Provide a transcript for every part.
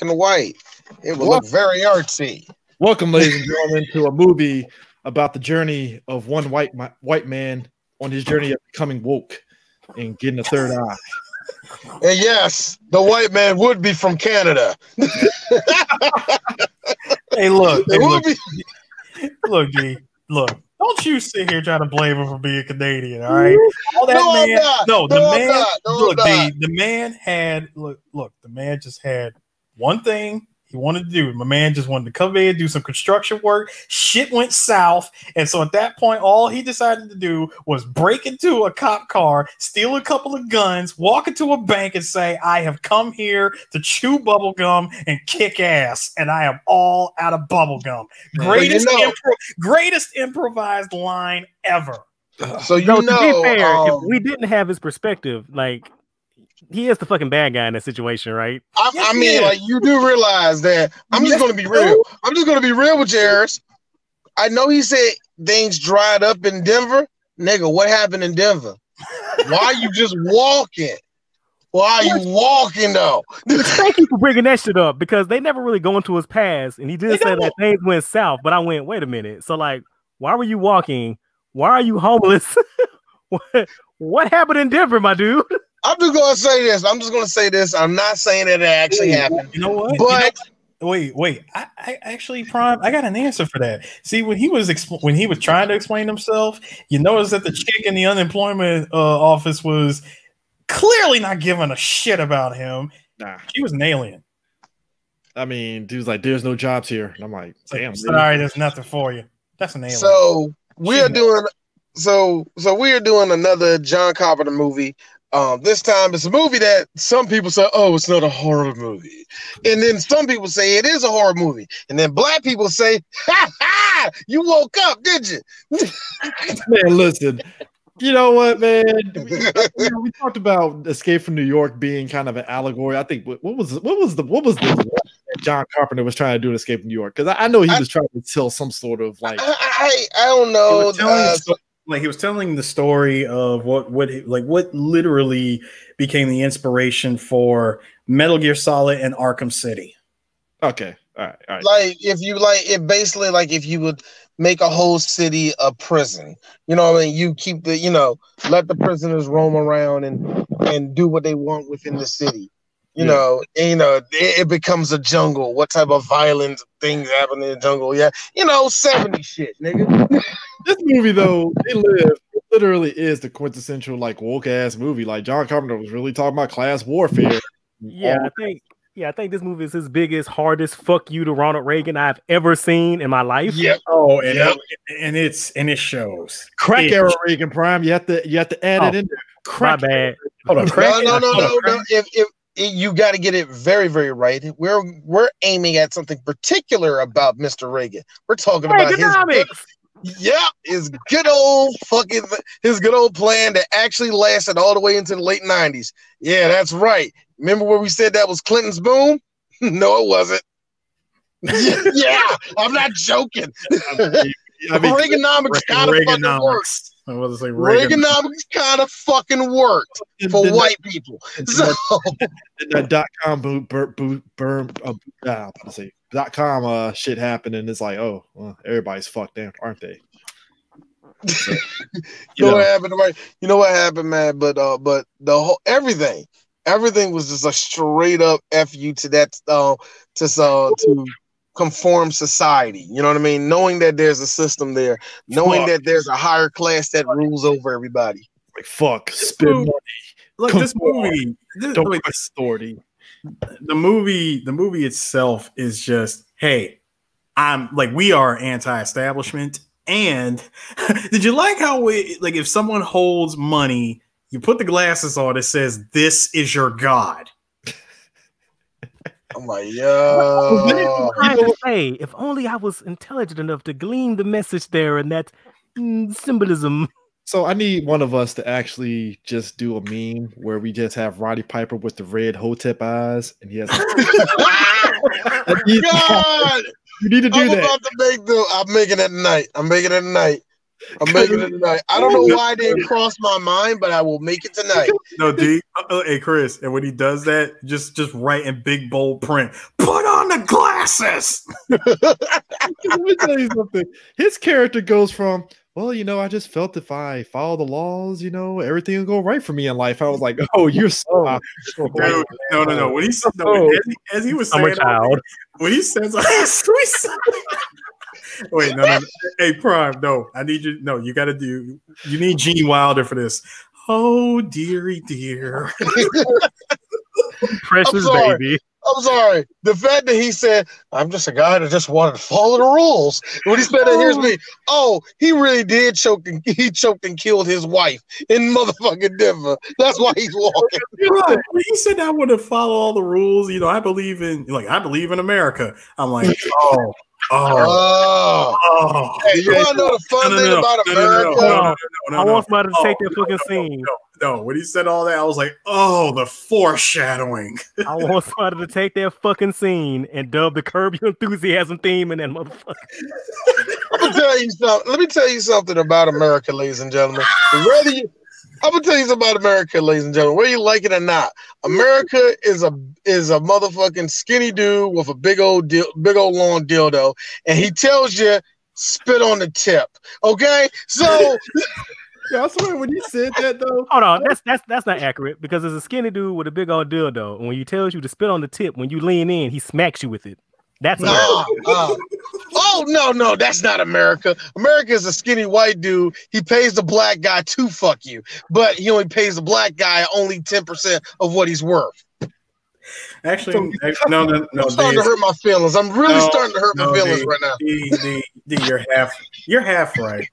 and white. It would look very artsy. Welcome, ladies and gentlemen, to a movie about the journey of one white man on his journey of becoming woke and getting a third eye. And yes, the white man would be from Canada. Hey, look, D, look. Don't you sit here trying to blame him for being Canadian, all right? All that the man had the man just had one thing he wanted to do. My man just wanted to come in, do some construction work. Shit went south. And so at that point, all he decided to do was break into a cop car, steal a couple of guns, walk into a bank and say, I have come here to chew bubblegum and kick ass. And I am all out of bubblegum. Greatest improvised line ever. So to be fair, if we didn't have his perspective, like, he is the fucking bad guy in that situation, right? I mean, like, you do realize that. I'm just going to be real. I'm just going to be real with you, Harris. I know he said things dried up in Denver. Nigga, what happened in Denver? Why are you just walking? Why are you walking, though? Thank you for bringing that shit up, because they never really go into his past, and he did say that things went south, but I went, wait a minute. So, like, why were you walking? Why are you homeless? What happened in Denver, my dude? I'm just gonna say this. I'm not saying that it actually happened. You know what? But wait. I actually, Prime, I got an answer for that. See, when he was trying to explain himself, you notice that the chick in the unemployment office was clearly not giving a shit about him. Nah, she was an alien. I mean, dude's like, "There's no jobs here," and I'm like, "Damn, sorry, there's nothing for you." That's an alien. So we are doing another John Carpenter movie. This time it's a movie that some people say, oh, it's not a horror movie. And then some people say it is a horror movie. And then black people say, ha ha, you woke up, did you? Man, listen, you know what, man? We talked about Escape from New York being kind of an allegory. I think what was the John Carpenter was trying to do in Escape from New York? Because I know he was trying to tell some sort of like I don't know. He was telling the story of what literally became the inspiration for Metal Gear Solid and Arkham City. Okay, all right. Like if you would make a whole city a prison, you know what I mean? You keep let the prisoners roam around and do what they want within the city. It becomes a jungle. What type of violent things happen in the jungle? Yeah, 70 shit, nigga. This movie, though, it literally is the quintessential like woke ass movie. Like John Carpenter was really talking about class warfare. I think this movie is his biggest, hardest fuck you to Ronald Reagan I've ever seen in my life. Yep. Oh, and it shows. Crack era Reagan Prime. You have to add it in there. My bad. Hold on. No. If you got to get it very, very right. We're aiming at something particular about Mr. Reagan. We're talking about his good old plan that actually lasted all the way into the late 90s. Yeah, that's right. Remember where we said that was Clinton's boom? No, it wasn't. Yeah, I'm not joking. Reaganomics kind of fucking worked. Reaganomics kind of fucking worked for white people. So that .com shit happened, and it's like, oh, well, everybody's fucked down, aren't they? So, you know what happened, right? You know what happened, man. But the whole everything was just a straight up fu to that to conform society. You know what I mean? Knowing that there's a system there, knowing that there's a higher class that rules over everybody. Like fuck, spend money. Look, this movie, don't authority. The movie itself is just, hey, we are anti-establishment. And did you like how if someone holds money, you put the glasses on, it says, "This is your God." I'm like, yo. Hey, if only I was intelligent enough to glean the message there and that symbolism. So I need one of us to actually just do a meme where we just have Roddy Piper with the red Hotep eyes, and he has. God, you need to do that. I'm making it tonight. I'm making it tonight. I don't know why it didn't cross my mind, but I will make it tonight. No, D. Hey, Chris, and when he does that, just write in big bold print. Put on the glasses. Let me tell you something. His character goes from, well, I just felt if I follow the laws, everything will go right for me in life. I was like, oh, you're so dude, no. When he said, as he was saying, when he says, wait, no. Hey, Prime, no, I need you. No, you got to you need Gene Wilder for this. Oh, dearie dear. Precious baby. I'm sorry. The fact that he said, I'm just a guy that just wanted to follow the rules. When he said that, here's me. Oh, he really did choke and killed his wife in motherfucking Denver. That's why he's walking. Right. When he said I want to follow all the rules, I believe in America. I'm like, Hey, you want to know the fun thing about America? I want somebody to take that fucking scene. No, when he said all that, I was like, oh, the foreshadowing. I want somebody to take that fucking scene and dub the Curb Your Enthusiasm theme in that motherfucker. Let me tell you something about America, ladies and gentlemen. I'm gonna tell you something about America, ladies and gentlemen. Whether you like it or not, America is a motherfucking skinny dude with a big old long dildo, and he tells you spit on the tip. Okay, so. I swear when he said that though. Hold on, that's not accurate because there's a skinny dude with a big old dildo, and when he tells you to spit on the tip, when you lean in, he smacks you with it. That's no, that's not America. America is a skinny white dude. He pays the black guy to fuck you, but he only pays the black guy only 10% of what he's worth. Actually, no. I'm starting to hurt my feelings. I'm really starting to hurt my feelings right now. You're half right.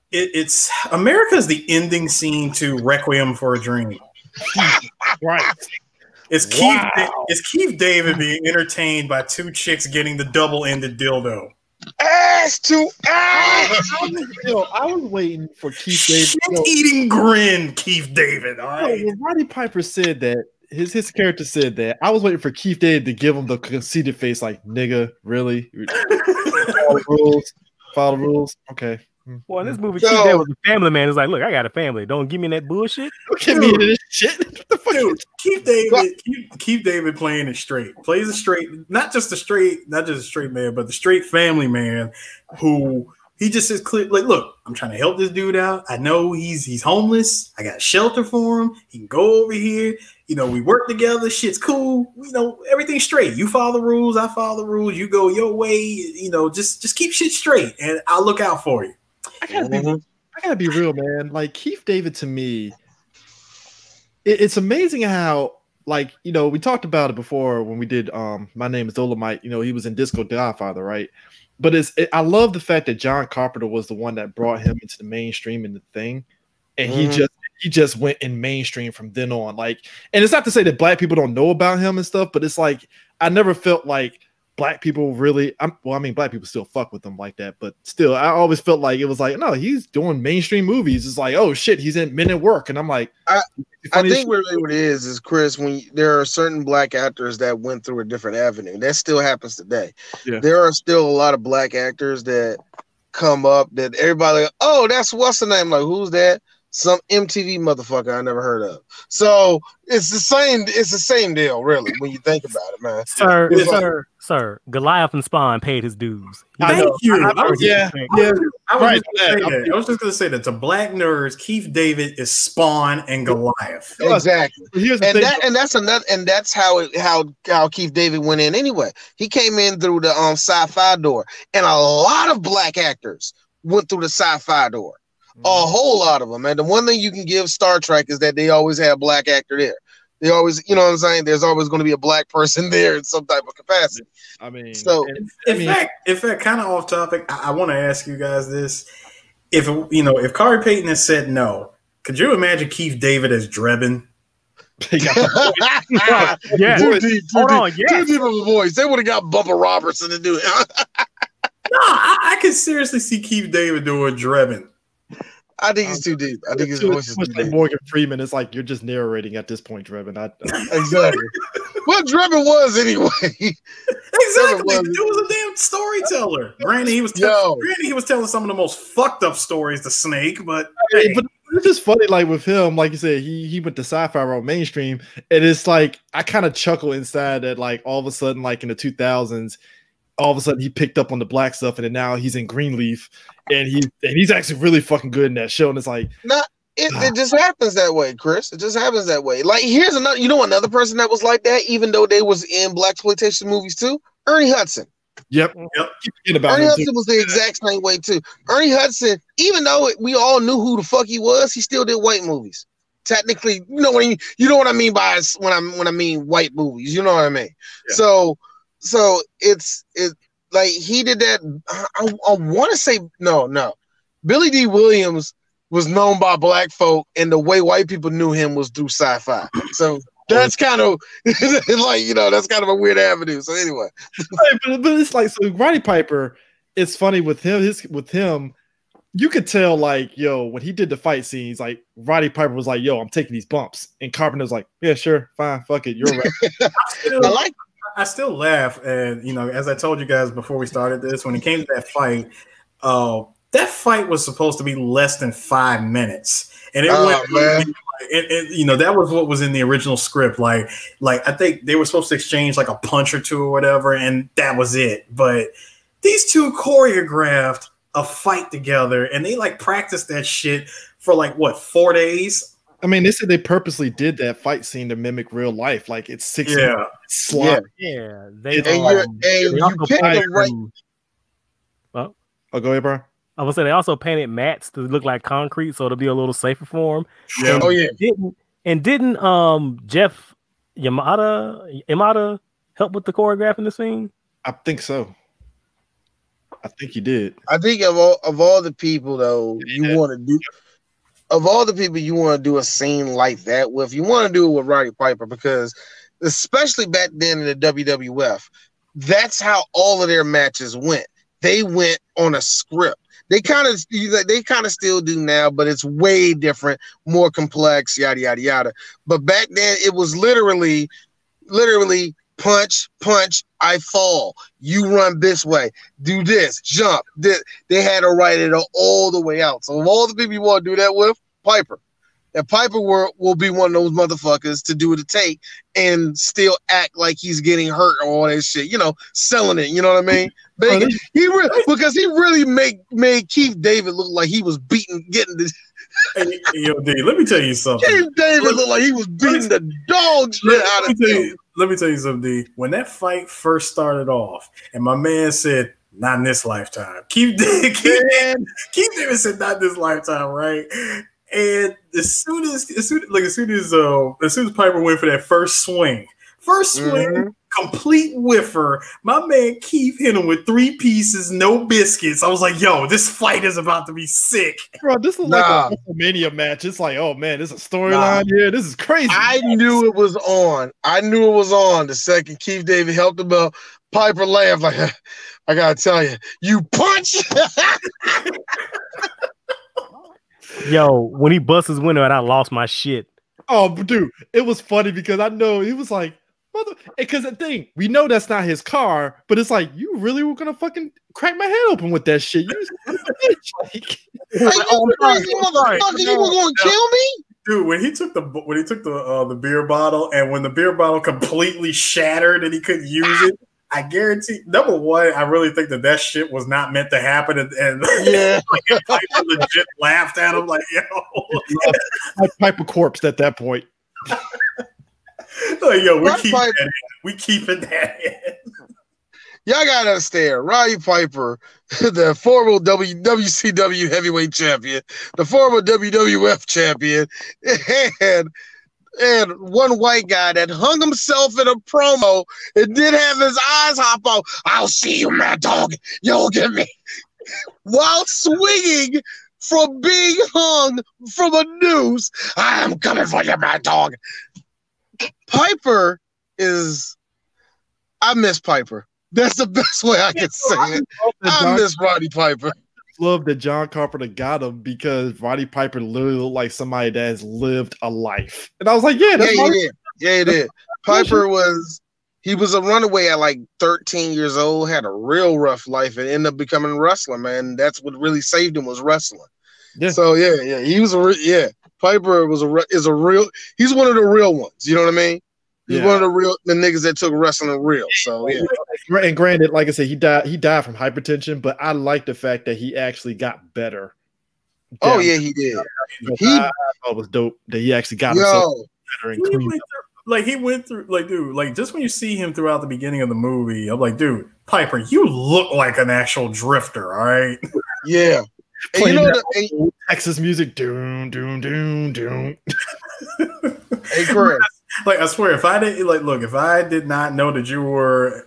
It's America's the ending scene to Requiem for a Dream. Right. It's Keith David being entertained by two chicks getting the double-ended dildo. Ass to ass. I was waiting for Keith David. Shit-eating grin, Keith David. All right. When Roddy Piper said that, his character said that, I was waiting for Keith David to give him the conceited face, like, nigga, really? Follow the rules? Okay. Well, in this movie, Keith David was a family man. He's like, look, I got a family. Don't give me that bullshit. Don't give me this shit. What the fuck? Dude, Keith David playing it straight. Plays a straight, not just a straight man, but the straight family man who he just is clear. Like, look, I'm trying to help this dude out. I know he's homeless. I got shelter for him. He can go over here. We work together. Shit's cool. Everything's straight. You follow the rules. I follow the rules. You go your way. Just keep shit straight, and I'll look out for you. I gotta be real, man. Like Keith David to me, it's amazing how, like, we talked about it before when we did My Name is Dolomite. He was in Disco Godfather, right? But I love the fact that John Carpenter was the one that brought him into the mainstream in the thing, and he just went in mainstream from then on. Like, and it's not to say that black people don't know about him and stuff, but it's like I never felt like black people really, black people still fuck with them like that, but still, I always felt like it was like, no, he's doing mainstream movies. It's like, oh shit, he's in Men at Work, and I'm like, I think really what it is Chris, when there are certain black actors that went through a different avenue. That still happens today. Yeah. There are still a lot of black actors that come up that everybody like, oh, that's what's the name? Like, who's that? Some MTV motherfucker I never heard of. So it's the same deal, really, when you think about it, man. Sir, Goliath and Spawn paid his dues. Thank you. I was just gonna say that to black nerds, Keith David is Spawn and Goliath. Exactly. That's how Keith David went in anyway. He came in through the sci-fi door, and a lot of black actors went through the sci-fi door. A whole lot of them, and the one thing you can give Star Trek is that they always have a black actor there. They always, you know what I'm saying? There's always going to be a black person there in some type of capacity. I mean, so in fact, kind of off topic, I want to ask you guys this: if Corey Payton has said no, could you imagine Keith David as Drebin? Yeah, too deep of a voice. They would have got Bubba Robertson to do it. No, I could seriously see Keith David doing Drebin. I think he's too deep. I think his voice is too deep. Morgan Freeman is like, you're just narrating at this point, Drebin. Exactly. Well, Drebin was anyway. Exactly. It was a damn storyteller. Granted, he was telling some of the most fucked up stories to Snake, but hey. But it's just funny, like with him, like you said, he went to sci-fi road mainstream, and it's like I kind of chuckle inside that, like all of a sudden, like in the 2000s, all of a sudden he picked up on the black stuff, and then now he's in Greenleaf, and he's actually really fucking good in that show, and it's like it just happens that way, Chris. It just happens that way. Like here's another person that was like that, even though they was in blaxploitation movies too. Ernie Hudson. Yep. Ernie Hudson was the exact same way too. Ernie Hudson, even though we all knew who the fuck he was, he still did white movies. Technically, you know what I mean by when I mean white movies. You know what I mean. Yeah. So it's like he did that. I want to say no. Billy D. Williams was known by black folk, and the way white people knew him was through sci-fi. So. That's kind of like, that's kind of a weird avenue. So anyway, but it's like, so Roddy Piper, it's funny with him, you could tell like, when he did the fight scenes, like Roddy Piper was like, I'm taking these bumps. And Carpenter was like, yeah, sure, fine, fuck it. You're right. I still laugh. And, as I told you guys before we started this, when it came to that fight was supposed to be less than 5 minutes. And it went, man. That was what was in the original script. Like I think they were supposed to exchange like a punch or two or whatever, and that was it. But these two choreographed a fight together, and they like practiced that shit for like 4 days. I mean, they said they purposely did that fight scene to mimic real life. Like it's 6 Yeah. They picked the right. Well, go ahead, bro. I would say they also painted mats to look like concrete, so it'll be a little safer for him. Yeah. Didn't Jeff Yamada help with the choreographing the scene? I think so. I think he did. I think of all the people though, you want to do a scene like that with, you want to do it with Roddy Piper, because especially back then in the WWF, that's how all of their matches went. They went on a script. They kind of still do now, but it's way different, more complex, yada yada yada. But back then, it was literally punch, I fall. You run this way, do this, jump. They had to write it all the way out. So of all the people you want to do that with, Piper. And Piper will be one of those motherfuckers to do the take and still act like he's getting hurt or all that shit, selling it. You know what I mean? Because he really made Keith David look like he was getting this. Hey, D, let me tell you something. Keith David looked like he was beating the dog shit out of him. Let me tell you something, D. When that fight first started off, and my man said, "Not in this lifetime." Keith David said, "Not in this lifetime," right? And as soon as Piper went for that first swing, complete whiffer, my man Keith hit him with 3 pieces, no biscuits. I was like, yo, this fight is about to be sick. Bro, this is like a WrestleMania match. It's like, oh man, there's a storyline here. This is crazy. I knew it was on. The second Keith David helped him up. Piper laughed like, I gotta tell you, you punch. Yo, when he busts his window and I lost my shit. Oh, dude, it was funny because I know he was like, because the thing, we know that's not his car, but it's like, you really were gonna fucking crack my head open with that shit. You crazy motherfucker, you were gonna kill me? Dude, when he took the beer bottle, and when the beer bottle completely shattered and he couldn't use it, I guarantee, number one, I really think that shit was not meant to happen, and Piper legit laughed at him like, yo, Piper corpsed at that point. Like, yo, we keeping that in. Y'all gotta understand, Roddy Piper, the former WCW heavyweight champion, the former WWF champion, and one white guy that hung himself in a promo and did have his eyes hop off. I'll see you, mad dog. You'll get me. While swinging from being hung from a noose. I am coming for you, mad dog. Piper I miss Piper. That's the best way I can say it. I miss Roddy Piper. love that John Carpenter got him because Roddy Piper literally looked like somebody that has lived a life. And I was like, yeah, that's he did. Piper was a runaway at like 13 years old, had a real rough life, and ended up becoming a wrestler, man. That's what really saved him was wrestling. Yeah. So he was Piper is a real. He's one of the real ones. You know what I mean? He's one of the niggas that took wrestling real. So yeah. And granted, like I said, he died from hypertension, but I like the fact that he actually got better. Oh yeah, he did. I thought it was dope that he actually got himself better and clean. He went through, dude, just when you see him throughout the beginning of the movie, I'm like, dude, Piper, you look like an actual drifter, all right? Yeah. And you know the Texas music, doom, doom, doom, doom. Hey, Chris. Like, I swear, if I did not know that you were,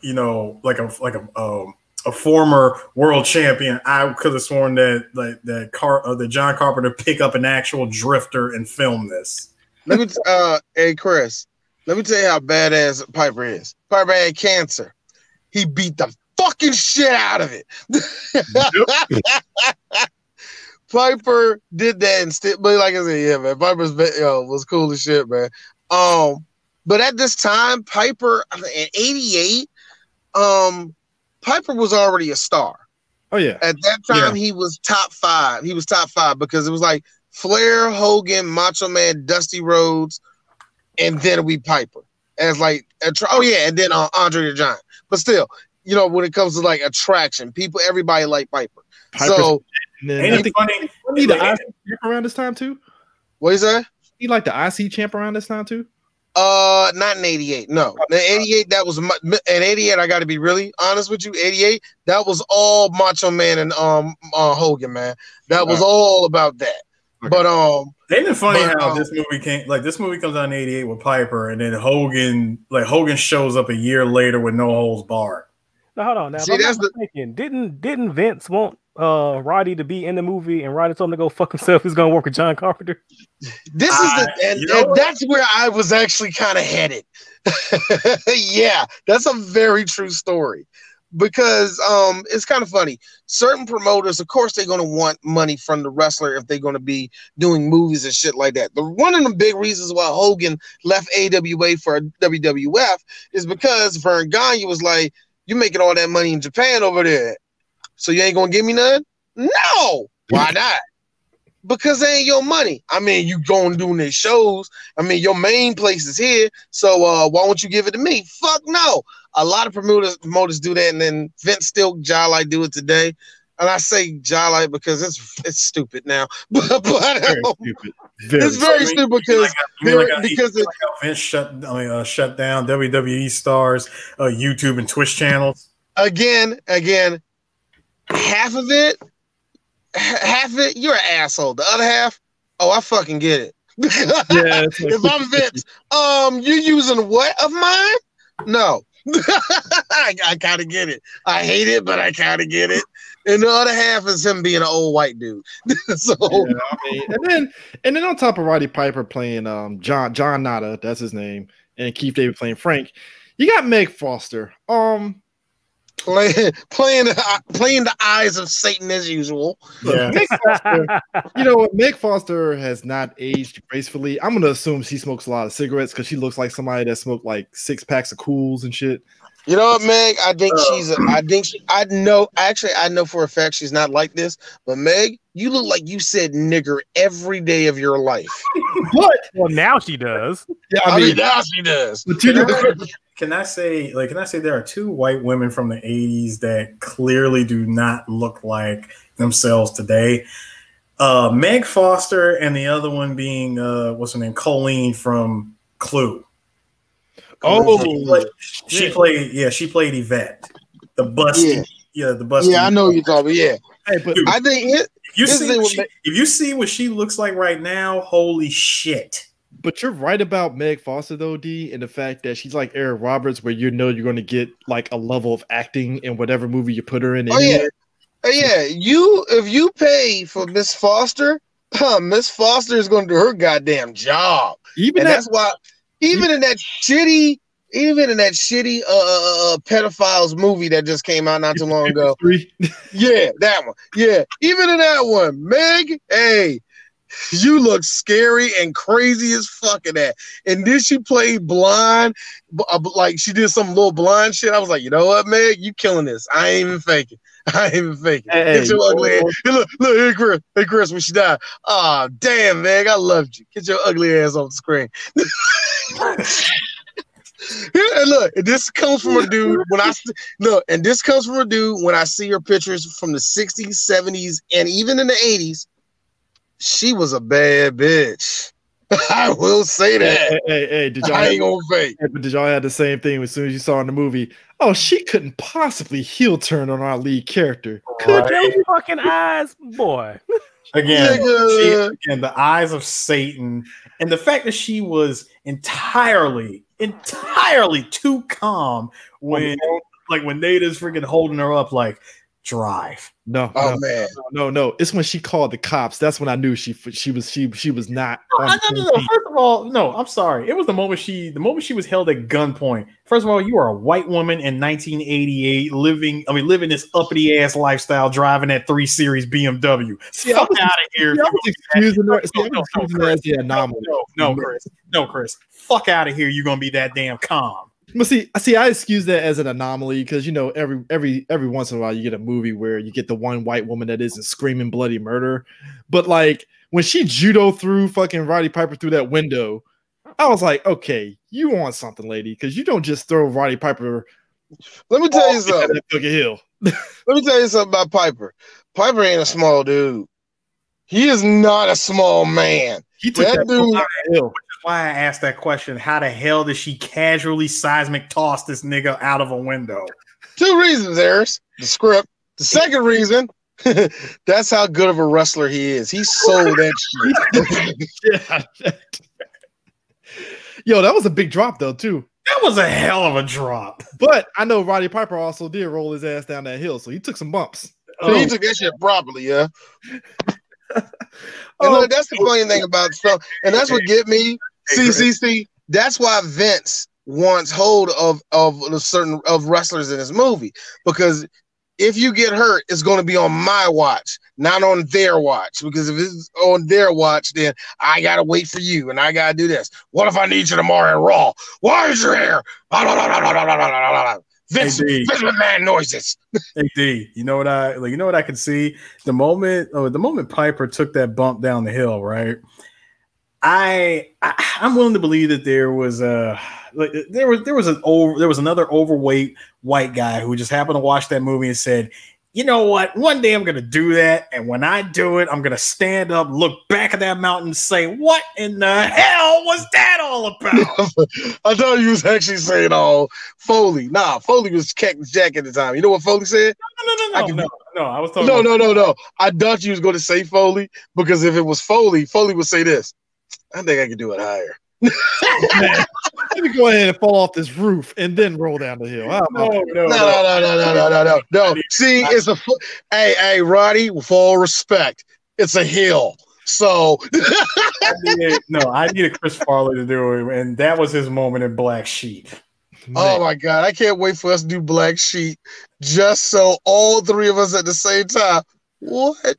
like a former world champion, I could have sworn that John Carpenter pick up an actual drifter and film this. Hey, Chris. Let me tell you how badass Piper is. Piper had cancer. He beat the fucking shit out of it. Piper did that and still, but like I said, yeah, man, Piper's was cool as shit, man. But at this time, Piper in '88, Piper was already a star. Oh yeah. At that time, he was top 5. He was top 5 because it was like Flair, Hogan, Macho Man, Dusty Rhodes, and then it'll be Piper as like and then Andre the Giant. But still, when it comes to like attraction, everybody like Piper. So ain't it funny? He the IC champ around this time too. What is that? He like the IC champ around this time too. Not in '88. No, in '88 that was in '88. I got to be really honest with you. '88 that was all Macho Man and Hogan, man. That was all about that. Okay. But ain't it funny how this movie came? Like this movie comes out in '88 with Piper, and then Hogan shows up a year later with No Holds Barred. Now hold on. Now, see, that's thinking. Didn't Vince want Roddy to be in the movie, and Roddy told him to go fuck himself? He's gonna work with John Carpenter. This is and that's where I was actually kind of headed. Yeah, that's a very true story. Because it's kind of funny. Certain promoters, of course, they're going to want money from the wrestler if they're going to be doing movies and shit like that. One of the big reasons why Hogan left AWA for WWF is because Vern Gagne was like, "You making all that money in Japan over there, so you ain't going to give me none?" No, why not? Because they ain't your money. I mean, you going doing their shows. I mean, your main place is here, so why won't you give it to me? Fuck no. A lot of promoters do that, and then Vince still Jolly do it today. And I say Jolly because it's stupid now, but stupid. It's very stupid because Vince shut down WWE stars, YouTube and Twitch channels. Again, half of it, you're an asshole. The other half, I fucking get it. Yeah, if I'm Vince, you using what of mine? No. I kind of get it. I hate it, but I kind of get it. And the other half is him being an old white dude. So yeah, I mean, and then on top of Roddy Piper playing John Nada, that's his name, and Keith David playing Frank, you got Meg Foster. Playing the eyes of Satan as usual. Yeah. Meg Foster, you know what? Meg Foster has not aged gracefully. I'm gonna assume she smokes a lot of cigarettes because she looks like somebody that smoked like 6 packs of Cools and shit. You know what, Meg? I know for a fact she's not like this. But Meg, you look like you said nigger every day of your life. What? Well, now she does. Yeah, I mean now she does. Can I say there are 2 white women from the 80s that clearly do not look like themselves today? Meg Foster, and the other one being what's her name? Colleen from Clue. She played Yvette. The busty. Yeah, the busty. Yeah, I know you're talking. Yeah. Hey, but dude, I think if you see what she looks like right now, holy shit. But you're right about Meg Foster though, D, and the fact that she's like Eric Roberts, where you're going to get like a level of acting in whatever movie you put her in. Yeah. If you pay for Miss Foster, Miss Foster is going to do her goddamn job. That's why, even in that shitty even in that shitty pedophiles movie that just came out not too long ago. Yeah, that one. Yeah, even in that one, Meg, hey, you look scary and crazy as fuck in that. And then she played blind, like she did some little blind shit. I was like, you know what, Meg, you killing this. I ain't even faking. Hey, get your ugly ass. Look, hey Chris. Hey Chris, when she died. Oh, damn, Meg, I loved you. Get your ugly ass off the screen. And look, this comes from a dude when I see her pictures from the 60s, 70s, and even in the 80s. She was a bad bitch. I will say that. Hey, did y'all ain't gonna fake. But did y'all have the same thing as soon as you saw in the movie? Oh, she couldn't possibly heel turn on our lead character. Could you fucking eyes, boy? Again, the eyes of Satan, and the fact that she was entirely too calm when Nada's freaking holding her up like drive. No. It's when she called the cops. That's when I knew she was not. No. First of all, no. I'm sorry. It was the moment she was held at gunpoint. First of all, you are a white woman in 1988, living this uppity ass lifestyle, driving that 3 Series BMW. Fuck out of here! No, Chris. Fuck out of here! You're gonna be that damn calm. But see, I excuse that as an anomaly because every once in a while you get a movie where you get the one white woman that isn't screaming bloody murder. But like when she judo threw fucking Roddy Piper through that window, I was like, okay, you want something, lady, because you don't just throw Roddy Piper. Let me tell you something. Hill. Let me tell you something about Piper. Piper ain't a small dude. He is not a small man. He took that dude. Hill. Why I asked that question. How the hell did she casually seismic toss this nigga out of a window? 2 reasons, Eris. The script. The second reason, that's how good of a wrestler he is. He sold that shit. Yo, that was a big drop though, too. That was a hell of a drop. But I know Roddy Piper also did roll his ass down that hill, so he took some bumps. So he took that shit properly, yeah. And look, that's the funny thing about stuff, and that's what get me. See. That's why Vince wants hold of wrestlers in his movie, because if you get hurt, it's going to be on my watch, not on their watch. Because if it's on their watch, then I gotta wait for you, and I gotta do this. What if I need you tomorrow at Raw? Why is your hair? Vince McMahon noises. Hey D, you know what I could see? The moment Piper took that bump down the hill, right? I'm willing to believe that there was another overweight white guy who just happened to watch that movie and said, you know what? One day I'm going to do that. And when I do it, I'm going to stand up, look back at that mountain and say, what in the hell was that all about? I thought you was actually saying Foley. Nah, Foley was Cactus Jack at the time. You know what Foley said? No. I was talking No. I thought you was going to say Foley, because if it was Foley would say this. I think I could do it higher. Man, let me go ahead and fall off this roof and then roll down the hill. No. See, it's hey, Roddy, with all respect, it's a hill. So I needed Chris Farley to do it, and that was his moment in Black Sheep. Oh my God, I can't wait for us to do Black Sheep, just so all 3 of us at the same time. What?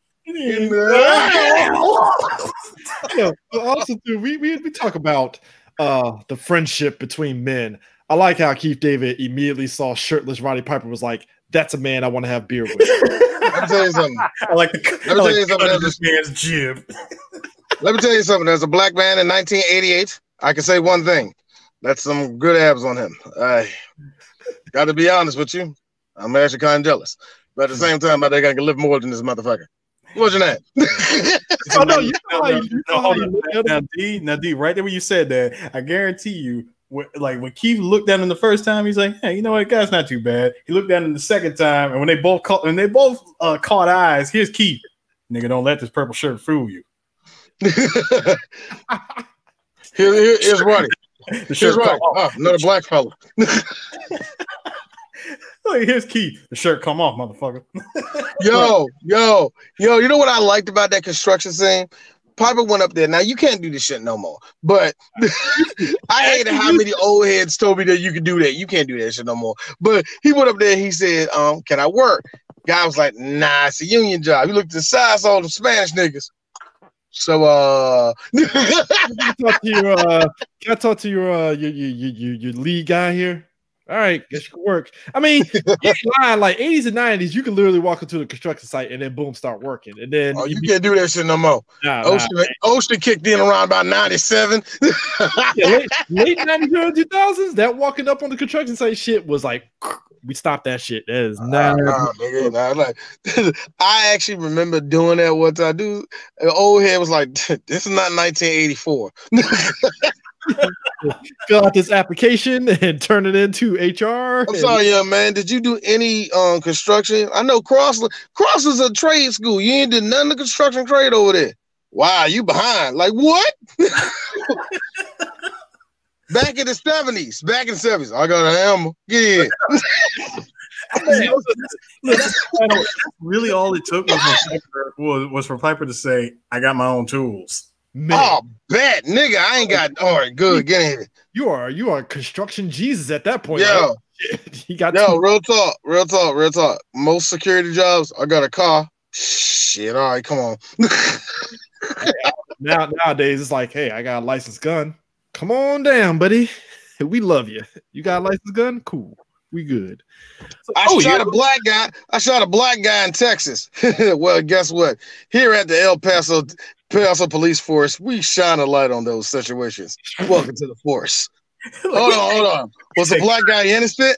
Also, too, we talk about the friendship between men. I like how Keith David immediately saw shirtless Roddy Piper, was like, "That's a man I want to have beer with." Let me tell you something. Let me tell you something. This man's jib. Let me tell you something. As a black man in 1988, I can say one thing: that's some good abs on him. I got to be honest with you. I'm actually kind of jealous, but at the same time, I think I can live more than this motherfucker. What's your name? Now, D, right there when you said that, I guarantee you, when Keith looked down him the first time, he's like, "Hey, you know what? Guy's not too bad." He looked down him the second time, and when they both caught eyes, here's Keith. Nigga, don't let this purple shirt fool you. Here's Roddy. Here's Roddy. Another black fella. Here's Keith. The shirt come off, motherfucker. Yo. You know what I liked about that construction scene? Piper went up there. Now you can't do this shit no more. But I hated how many old heads told me that you could do that. You can't do that shit no more. But he went up there and he said, can I work? Guy was like, nah, it's a union job. He looked at the side, saw the Spanish niggas. So can I talk to your lead guy here? All right, guess you can work. I mean, like 80s and 90s, you can literally walk into the construction site and then boom, start working. And then you can't do that shit no more. Ocean kicked in around about 97. late 90s, early 2000s, that walking up on the construction site shit was like, we stopped that shit. That is not like I actually remember doing that one time. Dude, the old head was like, this is not 1984. Fill out this application and turn it into HR. I'm sorry, young man. Did you do any construction? I know Cross is a trade school. You ain't did none of the construction trade over there. Wow, you behind. Like what? Back in the 70s. I got a hammer. Get in. Really all it took was for Piper to say, I got my own tools. Man. Oh, bet, nigga. I ain't got. All right, good. Get in here. You are construction Jesus at that point. Yo, he got real talk. Most security jobs, I got a car. Shit, all right, come on. Nowadays, it's like, hey, I got a licensed gun. Come on down, buddy. We love you. You got a licensed gun? Cool. We good. I shot a black guy in Texas. Well, guess what? Here at the El Paso Police Force, we shine a light on those situations. Welcome to the force. Hold on. Was the black guy innocent?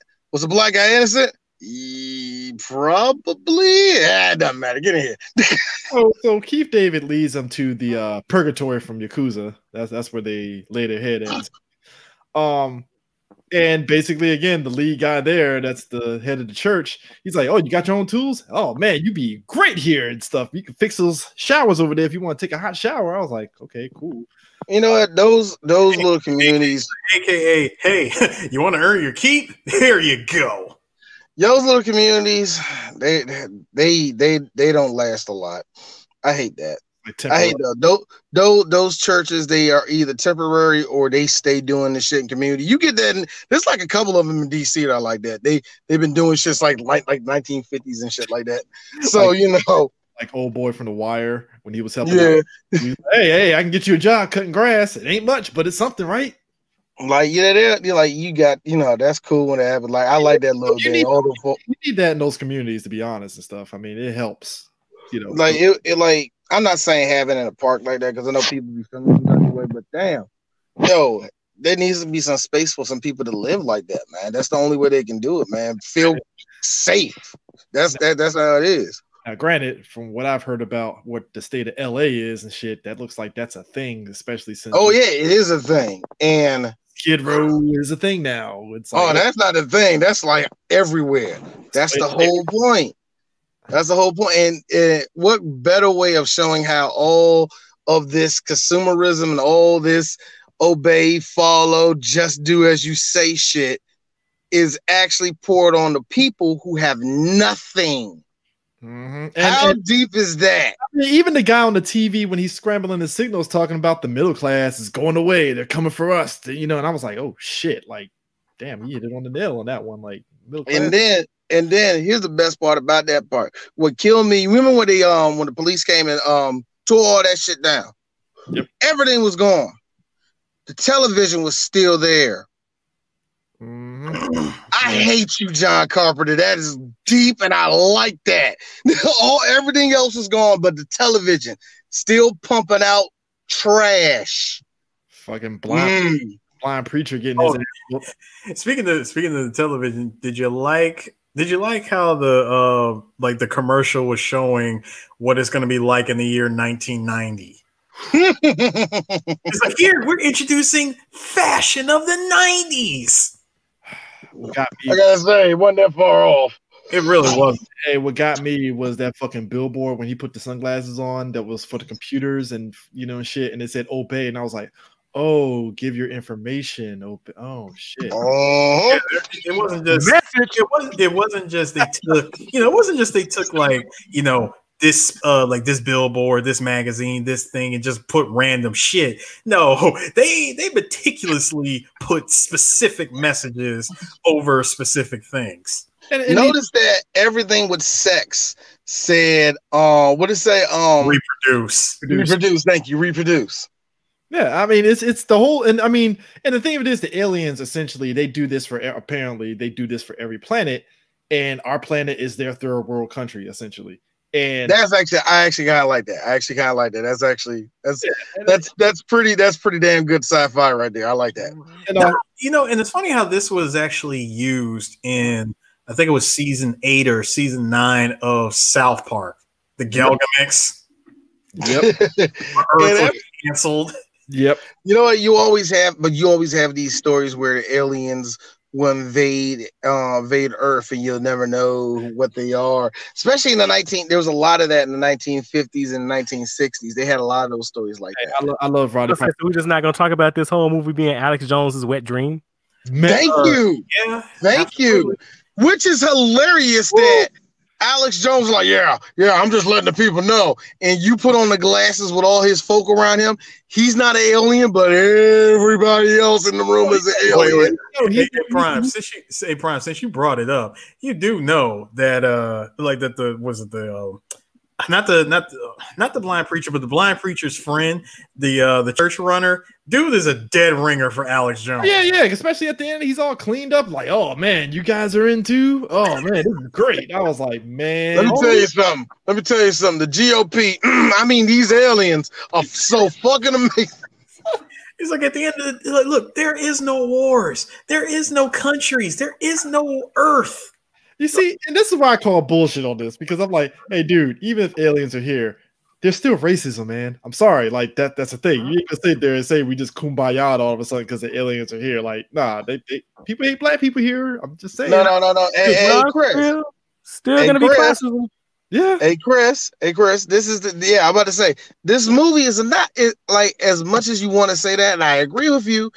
Probably. Yeah, it doesn't matter. Get in here. So Keith David leads them to the purgatory from Yakuza. That's where they lay their head at. And basically, again, the lead guy there, that's the head of the church. He's like, "Oh, you got your own tools? Oh man, you'd be great here and stuff. You can fix those showers over there if you want to take a hot shower." I was like, "Okay, cool." You know what? Those little communities, AKA, hey, you want to earn your keep? Here you go. Those little communities, they don't last a lot. I hate that. I hate those churches. They are either temporary or they stay doing the shit in community. You get that. There's like a couple of them in DC that are like that. They've been doing shit like 1950s and shit like that. So like old boy from The Wire when he was helping. Yeah. He was, hey, I can get you a job cutting grass. It ain't much, but it's something, right? Like they're like you got that's cool when it happens. Like I like that little bit. You need that in those communities, to be honest and stuff. I mean, it helps. Like it like. I'm not saying having it in a park like that because I know people be feeling that way, but damn, there needs to be some space for some people to live like that, man. That's the only way they can do it, man. Feel safe. That's how it is. Now, granted, from what I've heard about what the state of LA is and shit, that looks like that's a thing, especially since it is a thing. And Skid Row is a thing now. It's like, that's not a thing. That's like everywhere. That's the whole point. That's the whole point. And what better way of showing how all of this consumerism and all this obey, follow, just do as you say shit is actually poured on the people who have nothing. Mm-hmm. How deep is that? I mean, even the guy on the TV when he's scrambling the signals talking about the middle class is going away. They're coming for us. And I was like, oh shit, like, damn, he hit it on the nail on that one. Like, middle class. And then here's the best part about that part. What killed me, remember when when the police came and tore all that shit down? Yep. Everything was gone. The television was still there. Mm-hmm. I hate you, John Carpenter. That is deep, and I like that. Everything else is gone, but the television still pumping out trash. Fucking blind preacher getting his ass. Speaking of the television, did you like how the commercial was showing what it's going to be like in the year 1990? It's like, here we're introducing fashion of the 90s. I gotta say, it wasn't that far off. It really wasn't. Hey, what got me was that fucking billboard when he put the sunglasses on that was for the computers and shit, and it said obey, and I was like, oh, give your information. Oh shit. Oh, it wasn't just message. It wasn't just they took. It wasn't just they took like this like this billboard, this magazine, this thing, and just put random shit. No, they meticulously put specific messages over specific things. And notice that everything with sex said, what did it say? Reproduce. Thank you. Reproduce. Yeah, I mean it's the whole, and I mean, and the thing of it is, the aliens essentially they do this for every planet, and our planet is their third world country essentially. And I actually kind of like that. That's pretty damn good sci-fi right there. I like that. And it's funny how this was actually used in, I think it was season 8 or season 9 of South Park, the Gilgamesh. Yep. Earth was canceled. Yep. You know what? You always have these stories where the aliens will invade Earth, and you'll never know what they are. Especially in there was a lot of that in the 1950s and 1960s. They had a lot of those stories like that. I love Roddy. So we're just not going to talk about this whole movie being Alex Jones's wet dream. Thank you. Yeah. Thank you. Which is hilarious that Alex Jones is like, yeah, I'm just letting the people know. And you put on the glasses with all his folk around him. He's not an alien, but everybody else in the room is an alien. Prime, since you brought it up, you do know that not the blind preacher, but the blind preacher's friend, the church runner, dude is a dead ringer for Alex Jones. Yeah, especially at the end, he's all cleaned up, like, oh man, you guys are into, oh man, this is great. I was like, man, let me tell you something. The GOP, I mean, these aliens are so fucking amazing. He's like, at the end of the look, there is no wars, there is no countries, there is no Earth. You see, and this is why I call bullshit on this, because I'm like, hey, dude, even if aliens are here, there's still racism, man. I'm sorry, like that's the thing. You can sit there and say we just kumbaya all of a sudden because the aliens are here. Like, nah, people hate black people here. I'm just saying. No. Hey, Chris, still gonna be racism. Yeah. Hey, Chris, this is I'm about to say this movie is not like, as much as you want to say that, and I agree with you.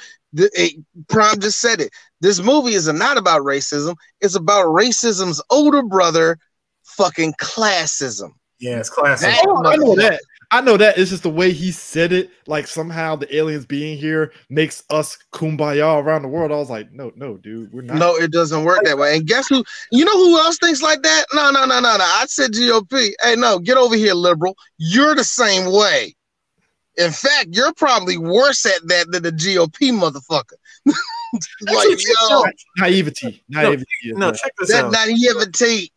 Prime just said it. This movie is not about racism. It's about racism's older brother, fucking classism. Yeah, it's classism. I know that. It's just the way he said it. Like somehow the aliens being here makes us kumbaya around the world. I was like, no, dude, we're not. No, it doesn't work that way. And guess who? You know who else thinks like that? No. I said GOP. Hey, no, get over here, liberal. You're the same way. In fact, you're probably worse at that than the GOP motherfucker. Like, naivety. No, check this out. Naivety.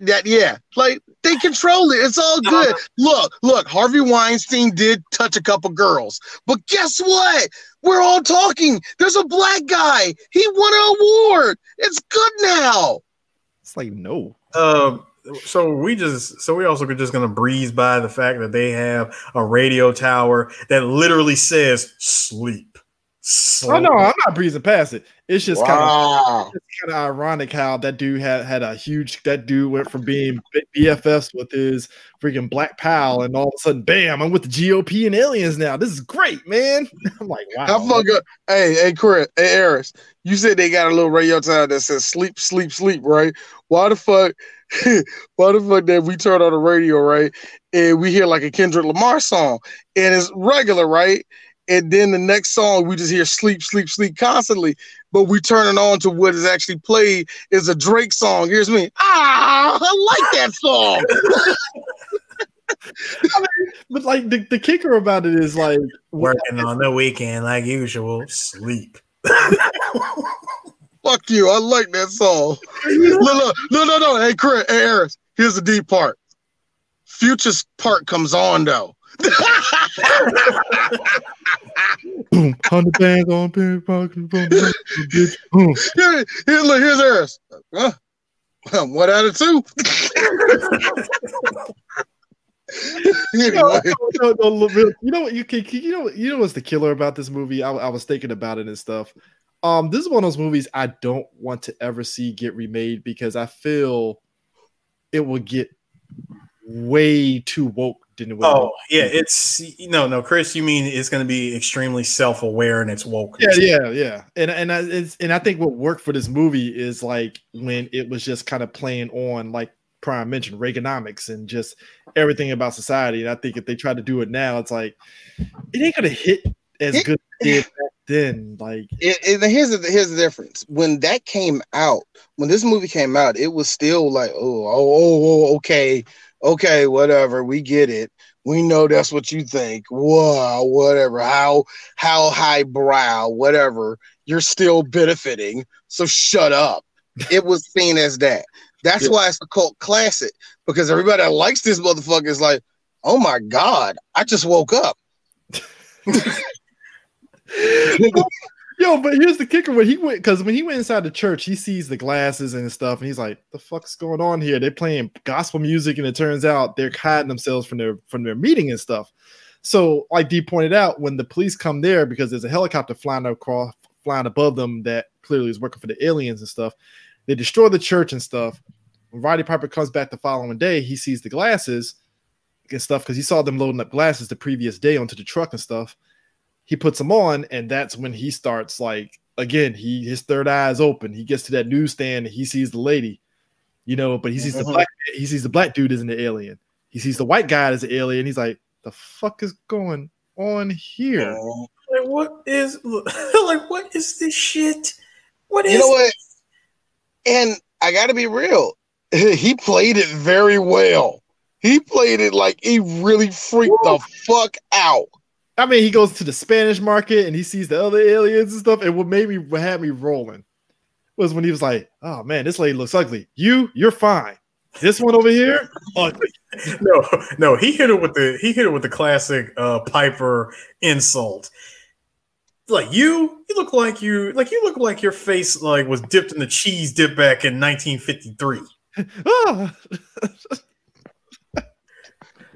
Like, they control it. It's all good. Look, Harvey Weinstein did touch a couple girls, but guess what? We're all talking. There's a black guy. He won an award. It's good now. It's like, no. So we also could just gonna breeze by the fact that they have a radio tower that literally says sleep. Oh no, I'm not breezing past it. It's just kind of ironic how that dude had a huge. That dude went from being BFFs with his freaking black pal, and all of a sudden, bam! I'm with the GOP and aliens now. This is great, man. I'm like, wow. How fucking hey, Chris, hey, Eris, you said they got a little radio tower that says sleep, right? Why the fuck did we turn on the radio, right? And we hear like a Kendrick Lamar song, and it's regular, right? And then the next song, we just hear sleep constantly. But we turn it on to what is actually played is a Drake song. Here's me. I like that song. But like the kicker about it is like working on the weekend like usual, sleep. Fuck you. I like that song. No. Hey, Chris, hey, Eris, here's the deep part. Future's part comes on, though. 100 bands on big pocket. Here's Eris. 1 out of 2. Anyway. No, you know what's the killer about this movie? I was thinking about it and stuff. This is one of those movies I don't want to ever see get remade because I feel it will get way too woke. It's no, Chris. You mean it's going to be extremely self-aware and it's woke? Yeah. And I think what worked for this movie is like when it was just kind of playing on like Prime mentioned, Reaganomics and just everything about society. And I think if they try to do it now, it's like it ain't gonna hit as good as it did back then. Like, here's the difference. When that came out, when this movie came out, it was still like, okay, whatever, we get it. We know that's what you think. Wow, whatever. How highbrow, whatever. You're still benefiting, so shut up. It was seen as that. That's why it's a cult classic, because everybody that likes this motherfucker is like, oh my God, I just woke up. Yo, but here's the kicker: when he went inside the church, he sees the glasses and stuff, and he's like, "The fuck's going on here?" They're playing gospel music, and it turns out they're hiding themselves from their meeting and stuff. So, like Dee pointed out, when the police come there, because there's a helicopter flying above them that clearly is working for the aliens and stuff, they destroy the church and stuff. When Roddy Piper comes back the following day, he sees the glasses and stuff because he saw them loading up glasses the previous day onto the truck and stuff. He puts them on, and that's when he starts, like, again, his third eye is open. He gets to that newsstand and he sees the lady, but he sees the black dude as an alien. He sees the white guy as an alien. He's like, the fuck is going on here? Like, what is this shit? What is what? And I gotta be real. He played it very well. He played it like he really freaked the fuck out. I mean, he goes to the Spanish market and he sees the other aliens and stuff. And what had me rolling was when he was like, "Oh man, this lady looks ugly. You're fine. This one over here, ugly." No, he hit it with the classic Piper insult. Like you look like your face like was dipped in the cheese dip back in 1953.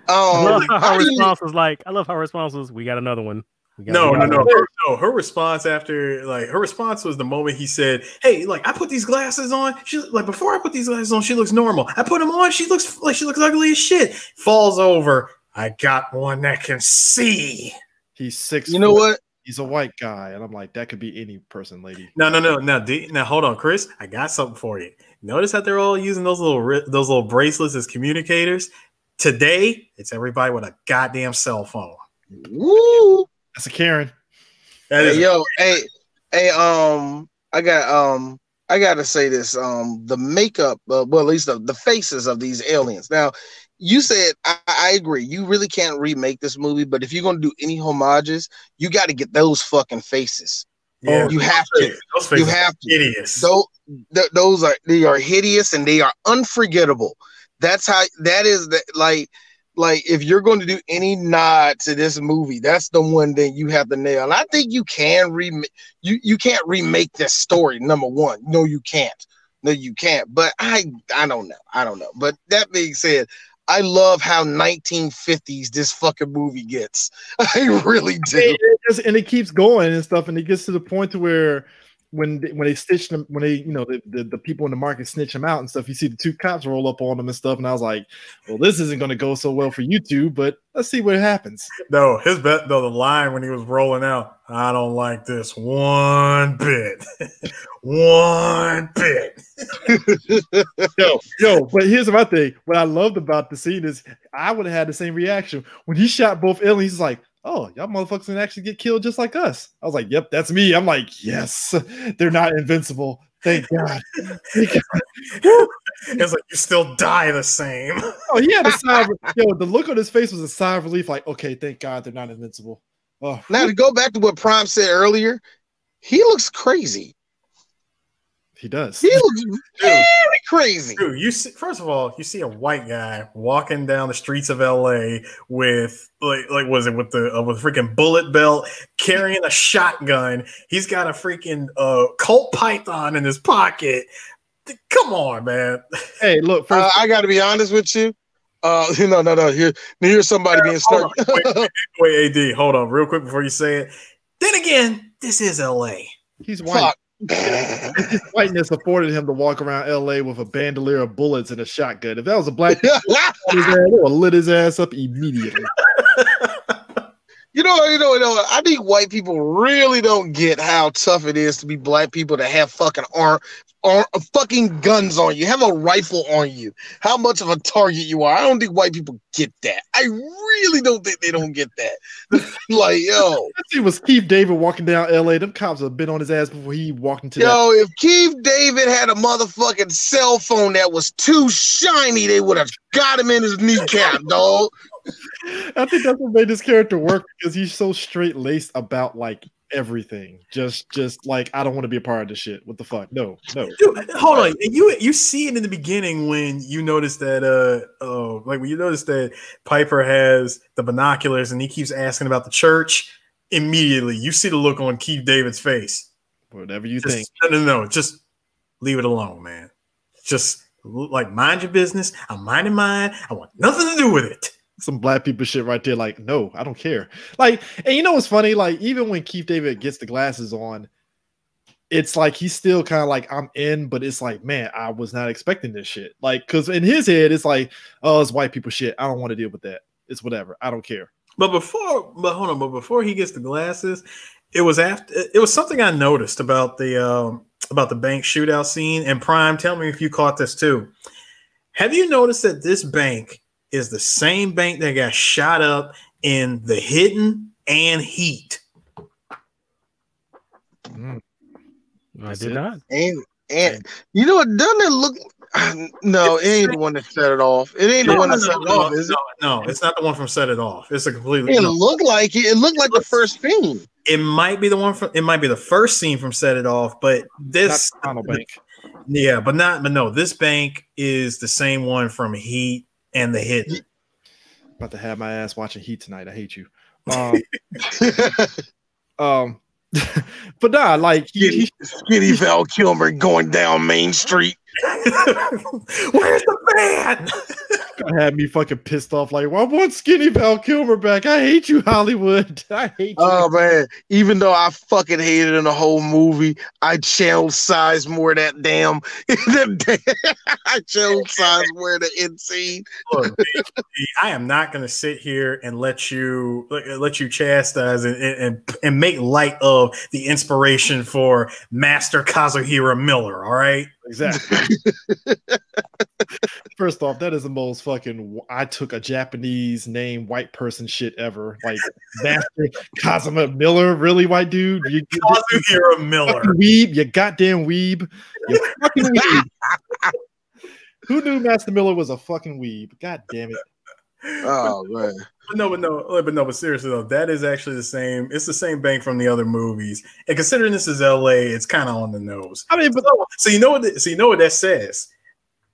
I love how her response was, "We got another one." No. Her response was the moment he said, "Hey, like I put these glasses on. She like before I put these glasses on, she looks normal. I put them on, she looks ugly as shit." Falls over. I got one that can see. He's 6. You know what? He's a white guy, and I'm like, that could be any person, lady. No. Now hold on, Chris. I got something for you. Notice that they're all using those little bracelets as communicators. Today, it's everybody with a goddamn cell phone. Woo! That's a Karen. I gotta say this. The makeup, well, at least the faces of these aliens. Now, you said I agree. You really can't remake this movie, but if you're gonna do any homages, you got to get those fucking faces. Yeah, you have to. You have to. Hideous. Those are hideous and they are unforgettable. That is like if you're going to do any nod to this movie, that's the one that you have to nail. And I think you can you can't remake this story. Number one, no, you can't. But I don't know. But that being said, I love how 1950s this fucking movie gets. I really do. And it keeps going and stuff, and it gets to the point to where when they stitch them, when they, the people in the market snitch them out and stuff, you see the 2 cops roll up on them and stuff, and I was like, well, this isn't going to go so well for you two, but let's see what happens. No, the line when he was rolling out, I don't like this one bit. One bit. Yo, but here's my thing. What I loved about the scene is I would have had the same reaction. When he shot both aliens, he's like, oh, y'all motherfuckers can actually get killed just like us. I was like, yep, that's me. I'm like, yes, they're not invincible. Thank God. It's like you still die the same. Oh, he had a sigh of, the look on his face was a sigh of relief, like, okay, thank God they're not invincible. Oh. Now to go back to what Prime said earlier, he looks crazy. He does. He looks very crazy. Dude, first of all, you see a white guy walking down the streets of LA with with a freaking bullet belt, carrying a shotgun. He's got a freaking Colt Python in his pocket. Come on, man. Hey, look, I got to be honest with you. No. Here's somebody being smart. Wait, AD, hold on, real quick before you say it. Then again, this is LA. He's white. Fuck. His whiteness afforded him to walk around LA with a bandolier of bullets and a shotgun. If that was a black dude, they would have lit his ass up immediately. You know, I think white people really don't get how tough it is to be black people to have fucking fucking guns on you, have a rifle on you, how much of a target you are. I don't think white people get that. I really don't think they don't get that. Like, yo. It was Keith David walking down LA. Them cops have been on his ass before he walked into if Keith David had a motherfucking cell phone that was too shiny, they would have got him in his kneecap, dog. I think that's what made this character work, because he's so straight laced about like everything. Just like, I don't want to be a part of this shit. What the fuck? No. Dude, hold on. You see it in the beginning when you notice that when you notice that Piper has the binoculars and he keeps asking about the church. Immediately, you see the look on Keith David's face. Whatever you think. No. Just leave it alone, man. Just like, mind your business. I'm minding mine. I want nothing to do with it. Some black people shit right there. Like, no, I don't care. Like, and you know what's funny? Like, even when Keith David gets the glasses on, it's like he's still kind of like, I'm in, but it's like, man, I was not expecting this shit. Like, because in his head, it's like, oh, it's white people shit. I don't want to deal with that. It's whatever. I don't care. But before he gets the glasses, it was something I noticed about the bank shootout scene. And Prime, tell me if you caught this too. Have you noticed that this bank is the same bank that got shot up in The Hidden and Heat? I did not. And you know what? Doesn't it look? No, it ain't the one that set it off. It ain't the one that set it off, is it? No, it's not the one from Set It Off. It's a completely. It looked like it. It looked like the first scene. It might be the one from. It might be the first scene from Set It Off, but this Final bank. Yeah, but no. This bank is the same one from Heat and The Hidden. About to have my ass watching Heat tonight. I hate you. But nah, like skinny Val Kilmer going down Main Street. Where's the man? Had me fucking pissed off. Like, well, I want skinny Val Kilmer back. I hate you, Hollywood. I hate you. Oh man, even though I fucking hated in the whole movie, I channeled size more of that damn. I channeled size more of the end scene. Look, I am not going to sit here and let you chastise and make light of the inspiration for Master Kazuhira Miller. All right. Exactly. First off, that is the most fucking I took a Japanese name white person shit ever. Like, Master Kazuma Miller, really, white dude? Kazuhira Miller. Weeb, you goddamn weeb. You fucking weeb. Who knew Master Miller was a fucking weeb? God damn it. Oh man. But seriously though, that is actually the same. It's the same bank from the other movies. And considering this is LA, it's kind of on the nose. I mean, but so you know what that says?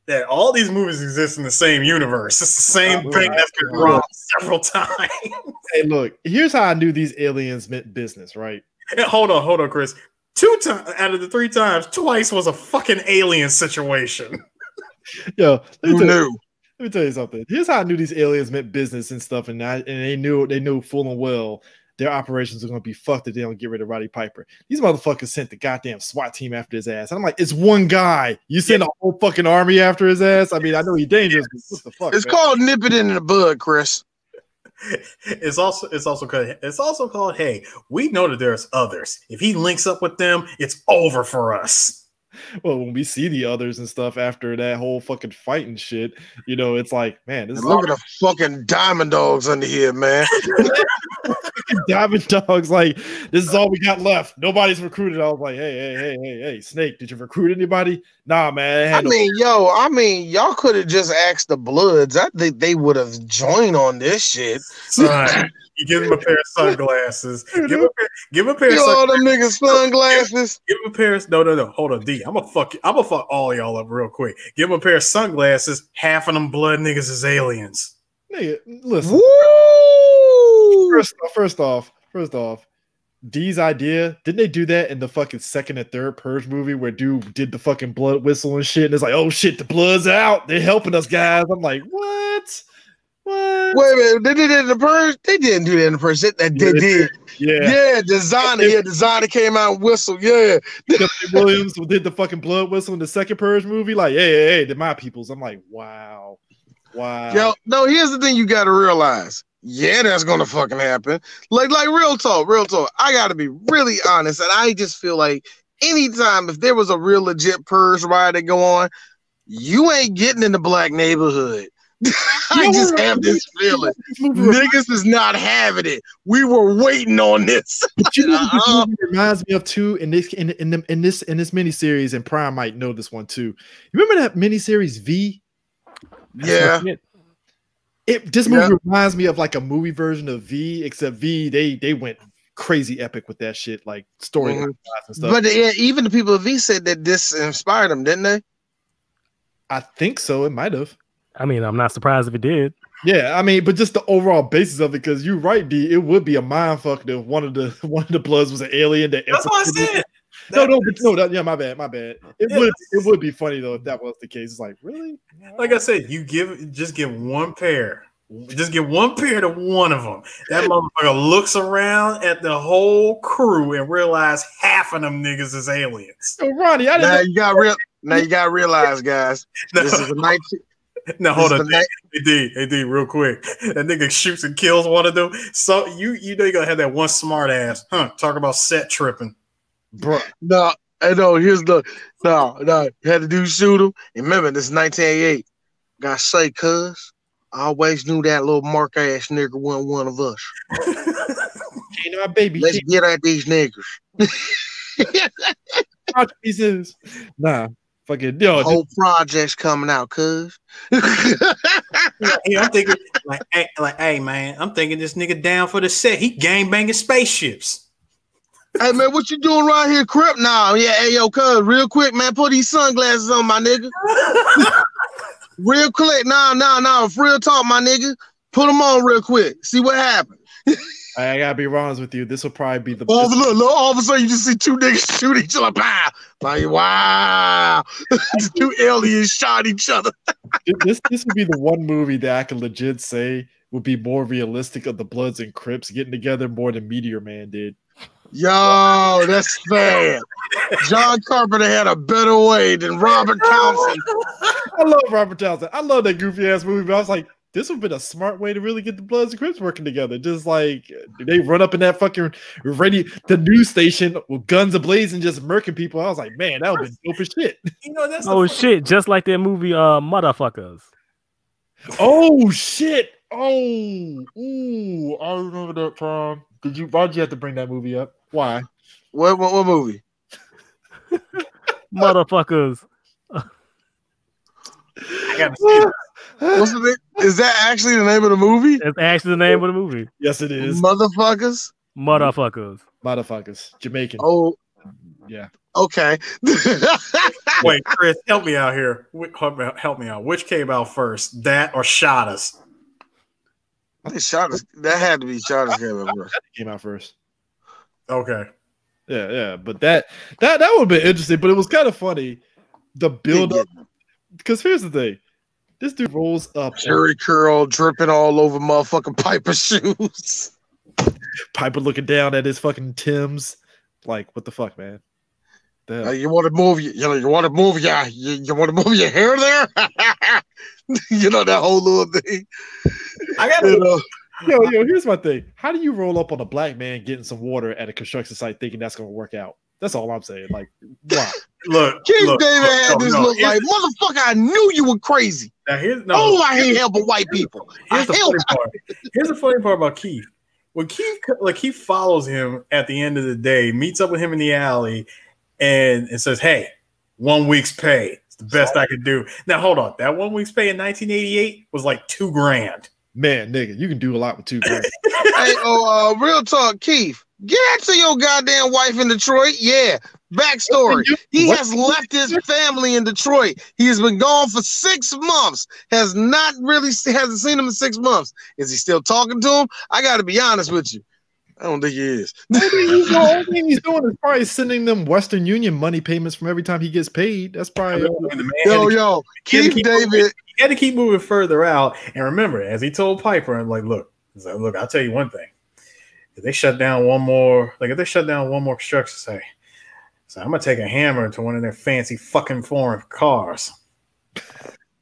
That all these movies exist in the same universe. It's the same bank that's been robbed several times. Hey, look, here's how I knew these aliens meant business, right? And hold on, Chris. 2 times out of the 3 times, twice was a fucking alien situation. Yo, who knew? Let me tell you something. Here's how I knew these aliens meant business and stuff, and they knew full and well their operations are going to be fucked if they don't get rid of Roddy Piper. These motherfuckers sent the goddamn SWAT team after his ass. And I'm like, it's one guy. You send a whole fucking army after his ass? I mean, I know he's dangerous, but what the fuck? It's called nip it in the bud, Chris. It's also called, hey, we know that there's others. If he links up with them, it's over for us. Well, when we see the others and stuff after that whole fucking fight and shit, you know, it's like, man, this look at the fucking diamond dogs under here, man. Diamond dogs, like, this is all we got left. Nobody's recruited. I was like, hey, Snake, did you recruit anybody? Nah, man. I mean, y'all could have just asked the Bloods. I think they would have joined on this shit. You give him a pair of sunglasses. Give a pair of all them niggas sunglasses. Give him a pair of no. Hold on, D. I'm gonna fuck all y'all up real quick. Give him a pair of sunglasses. Half of them blood niggas is aliens. Nigga, listen. Woo! First off, D's idea, didn't they do that in the fucking second and third Purge movie where dude did the fucking blood whistle and shit? And it's like, oh shit, the blood's out. They're helping us, guys. I'm like, what? What? Wait a minute, they did it in the Purge? They didn't do that in the Purge. They did. Yeah, Designer came out and whistled. Yeah. Williams did the fucking blood whistle in the second Purge movie. Like, hey, they're my peoples. I'm like, wow. Yo, no, here's the thing you gotta realize. Yeah, that's gonna fucking happen. Like real talk. I gotta be really honest, and I just feel like anytime if there was a real legit purge ride to go on, you ain't getting in the black neighborhood. I just have this feeling niggas is not having it. We were waiting on this. But you know what this movie reminds me of too, in this miniseries, and Prime might know this one too. You remember that miniseries V? Yeah. This movie reminds me of like a movie version of V, except V they went crazy epic with that shit, like storyline and stuff. But yeah, even the people of V said that this inspired them, didn't they? I think so. It might have. I mean, I'm not surprised if it did. Yeah, I mean, but just the overall basis of it, because you're right, D. It would be a mind fuck if one of the Bloods was an alien. That's what I said. Yeah, my bad. It would be funny though if that was the case. It's like, really? Like I said, just give one pair. Just give one pair to one of them. That motherfucker looks around at the whole crew and realize half of them niggas is aliens. So Ronnie, now you gotta realize, guys, this is a 19. No, hold on. Hey, D, real quick. That nigga shoots and kills one of them. So you know you're gonna have that one smart ass, talk about set tripping. Bro. No, here's the you had to do shoot him. And remember, this is 1988. Gotta say, cuz I always knew that little mark ass nigga wasn't one of us. You know, baby. Let's get at these niggas. Pieces. Nah. Fucking yo, whole project's coming out, cuz. I'm thinking hey man, I'm thinking this nigga down for the set. He gang banging spaceships. Hey man, what you doing right here, Crip? Nah, yeah, hey yo, cuz, real quick, man, put these sunglasses on, my nigga. Real quick, nah, for real talk, my nigga. Put them on real quick. See what happens. I gotta be honest with you. This will probably be the all of a sudden you just see two niggas shoot each other. Pow! Like, wow. Two aliens shot each other. This would be the one movie that I can legit say would be more realistic of the Bloods and Crips getting together more than Meteor Man did. Yo, that's fair. John Carpenter had a better way than Robert Townsend. I love Robert Townsend. I love that goofy ass movie, but I was like, this would have been a smart way to really get the Bloods and Crips working together. Just like they run up in that fucking the news station with guns ablazing, just murking people. I was like, man, that would have been dope as shit. You know, that's shit, just like that movie, Motherfuckers. Oh shit! Oh, ooh, I remember that time. Why'd you have to bring that movie up? Why? What movie? Motherfuckers. I gotta see it. What's the name? Is that actually the name of the movie? It's actually the name of the movie. Yes, it is. Motherfuckers. Jamaican. Oh, yeah. Okay. Wait, Chris, help me out here. Help me out. Which came out first, that or Shot Us? I think Shot Us. That had to be Shot Us came out first. Okay. Yeah. But that would have been interesting. But it was kind of funny. The build up. Because here's the thing. This dude rolls up. Jerry curl dripping all over motherfucking Piper's shoes. Piper looking down at his fucking Timbs. Like, what the fuck, man? You want to move you want to move you want to move your hair there? You know, that whole little thing. I got to Yo, here's my thing. How do you roll up on a black man getting some water at a construction site thinking that's gonna work out? That's all I'm saying. Like, wow. Look, Keith David had this look like, motherfucker, I knew you were crazy. Now I hate helping white people. Here's the funny part about Keith. When Keith follows him at the end of the day, meets up with him in the alley, and says, "Hey, 1 week's pay. It's the best I could do." Now, hold on. That 1 week's pay in 1988 was like $2,000. Man, nigga, you can do a lot with $2,000. Hey, real talk, Keith. Get out to your goddamn wife in Detroit. Yeah. Backstory. He has left his family in Detroit. He has been gone for 6 months. Hasn't seen him in 6 months. Is he still talking to him? I got to be honest with you. I don't think he is. The only thing he's doing is probably sending them Western Union money payments from every time he gets paid. That's probably Keith David. He had to keep moving further out. And remember, as he told Piper, I'm like, look, I'll tell you one thing. If they shut down one more construction site, so I'm gonna take a hammer to one of their fancy fucking foreign cars.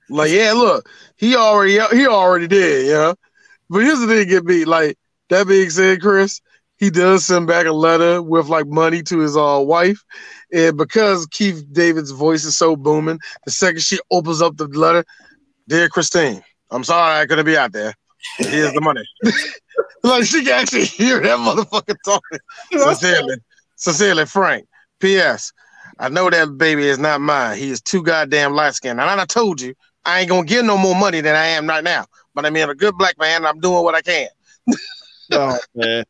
Like, yeah, look, he already did, yeah. But here's the thing, get me like that being said, Chris, he does send back a letter with like money to his wife, and because Keith David's voice is so booming, the second she opens up the letter, "Dear Christine, I'm sorry I couldn't be out there. Here's the money." Like she can actually hear that motherfucker talking. Sincerely, Frank. P.S. I know that baby is not mine. He is too goddamn light skinned. And I told you I ain't gonna get no more money than I am right now. But I mean, a good black man, I'm doing what I can. Oh man.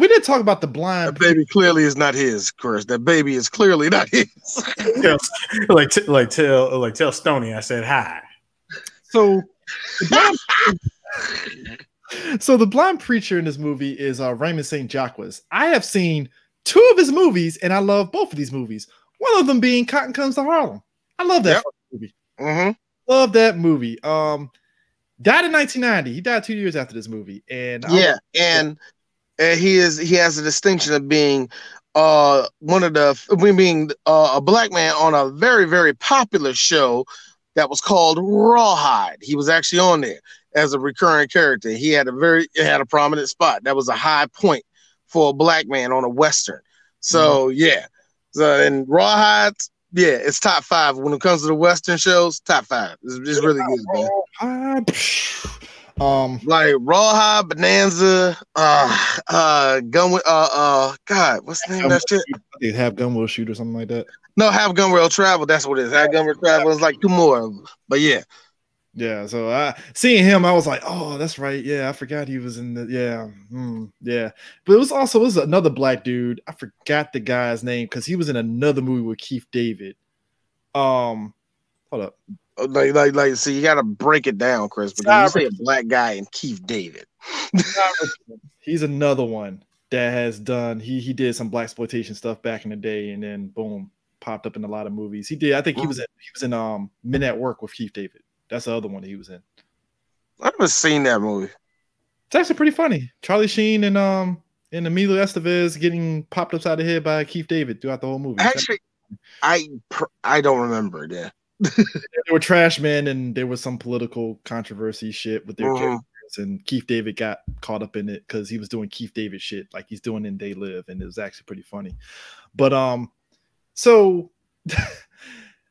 We didn't talk about the blind. That baby clearly is not his, Chris. That baby is clearly not his. Tell Stoney I said hi. So the blind preacher in this movie is Raymond St. Jacques. I have seen 2 of his movies, and I love both of these movies. One of them being Cotton Comes to Harlem. I love that movie. Mm-hmm. Love that movie. Died in 1990. He died 2 years after this movie, and and he has a distinction of being a black man on a very, very popular show that was called Rawhide. He was actually on there as a recurring character. He had a prominent spot. That was a high point for a black man on a Western. So so in Rawhide, it's top 5 when it comes to the Western shows. Top 5. It's really good, man. Like Rawhide, Bonanza, Gun. God, what's the name of that shit? They have Gun Will Shoot or something like that. No, Have Gun Will Travel. That's what it is. Have Gun Will Travel is like 2 more of them. But yeah. Yeah, so seeing him, I was like, "Oh, that's right. Yeah, I forgot he was in the yeah." But it was another black dude. I forgot the guy's name because he was in another movie with Keith David. Hold up. Like. So you got to break it down, Chris. Because you say a black guy and Keith David. He's another one that has done. He did some blaxploitation stuff back in the day, and then boom, popped up in a lot of movies. He did. I think he was in Men at Work with Keith David. That's the other one he was in. I've never seen that movie. It's actually pretty funny. Charlie Sheen and Emilio Estevez getting popped upside the head by Keith David throughout the whole movie. Actually, I don't remember that. They were trash men, and there was some political controversy shit with their characters, and Keith David got caught up in it because he was doing Keith David shit like he's doing in They Live, and it was actually pretty funny. But so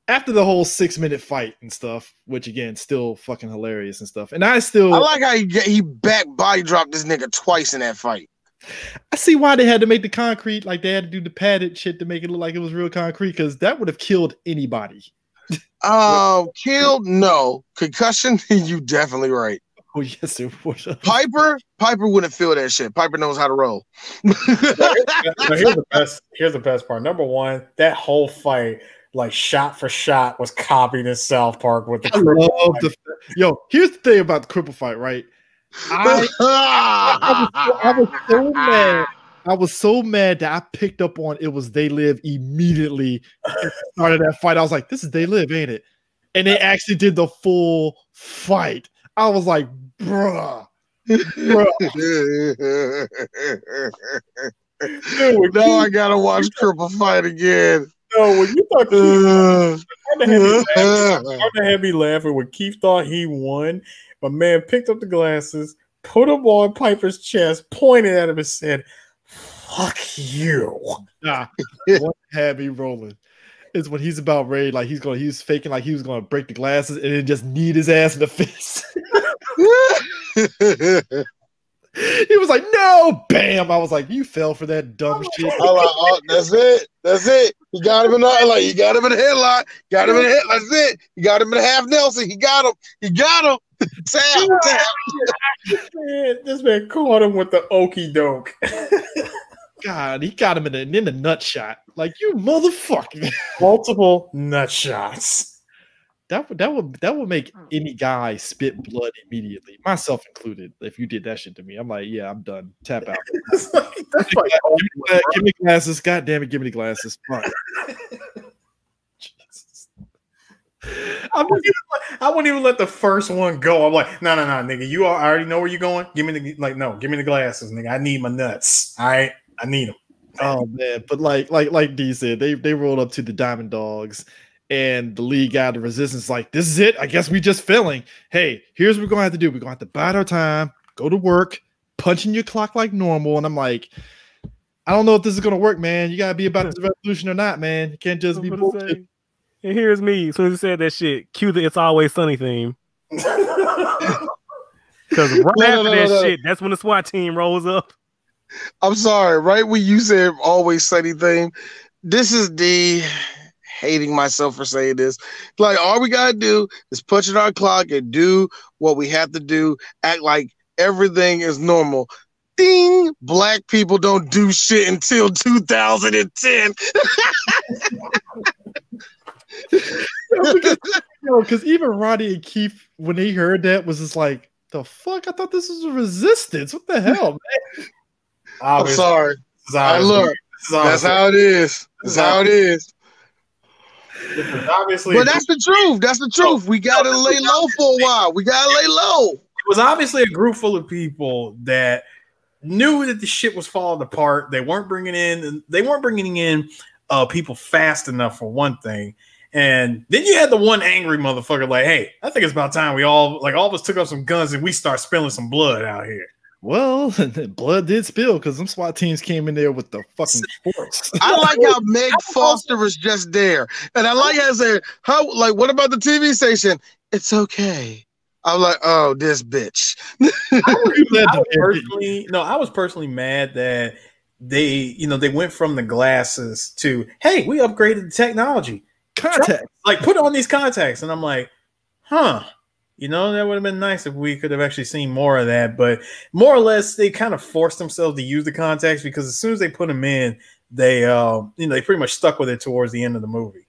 after the whole 6-minute fight and stuff, which again still fucking hilarious and stuff, and I like how he back body dropped this nigga twice in that fight. I see why they had to make the concrete, like they had to do the padded shit to make it look like it was real concrete, because that would have killed anybody. Killed? No. Concussion? You definitely right. Oh yes, it would have. Piper wouldn't feel that shit. Piper knows how to roll. Here's the best part. Number one, that whole fight, like shot for shot, was copied in South Park with the Yo, here's the thing about the cripple fight, right? I was so mad. I was so mad that I picked up on it was They Live immediately at the start of that fight. I was like, this is They Live, ain't it? And they actually did the full fight. I was like, bruh. Dude, now I gotta watch Cripple fight again. No, when you thought Keith had me laughing when Keith thought he won. My man picked up the glasses, put them on Piper's chest, pointed at him, and said, "Fuck you." Nah, what had me rolling is when he's about ready, like he's faking like he was gonna break the glasses and then just kneed his ass in the face. He was like, "No!" Bam! I was like, "You fell for that dumb shit." Like, oh, that's it. You got him in the you got him in the headlock. Got him in the head. That's it. You got him in the half Nelson. He got him. Tap. This man caught him with the okey doke. God, he got him in the nut shot. Like, you motherfucker. Multiple nut shots. That would make any guy spit blood immediately, myself included. If you did that shit to me, I'm like, yeah, I'm done. Tap out. Give me glasses. God damn it, give me the glasses. Jesus. I wouldn't even let the first one go. I'm like, no, nigga. I already know where you're going. Give me the glasses, nigga. I need my nuts. All right, I need them. Oh man, but like D said, they rolled up to the Diamond Dogs. And the lead guy, the resistance, like, this is it. I guess we just failing. Hey, here's what we're going to have to do. We're going to have to bide our time, go to work, punch in your clock like normal. And I'm like, I don't know if this is gonna work, man. You gotta be about this revolution or not, man. You can't just be bullshit. And here's me. So he said that shit. Cue the "It's Always Sunny" theme. Because right after that shit, that's when the SWAT team rolls up. I'm sorry. Right when you said "Always Sunny" theme, this is the hating myself for saying this. Like, all we gotta do is punch in our clock and do what we have to do. Act like everything is normal. Ding! Black people don't do shit until 2010. Because even Roddy and Keith, when they heard that, was just like, the fuck? I thought this was a resistance. What the hell, man? I'm sorry. Look, that's how it is. That's how it is. Obviously, but that's the truth. That's the truth. We gotta lay low for a while. We gotta lay low. It was obviously a group full of people that knew that the shit was falling apart. They weren't bringing in people fast enough, for one thing. And then you had the one angry motherfucker like, hey, I think it's about time we all of us took up some guns and we start spilling some blood out here. Well, blood did spill because some SWAT teams came in there with the fucking force. I like how Meg Foster was just there. And I like how I said, what about the TV station? It's okay. I'm like, oh, this bitch. I was personally mad that they went from the glasses to, hey, we upgraded the technology. Contacts. Like, put on these contacts. And I'm like, that would have been nice if we could have actually seen more of that. But more or less, they kind of forced themselves to use the contacts because as soon as they put them in, they pretty much stuck with it towards the end of the movie.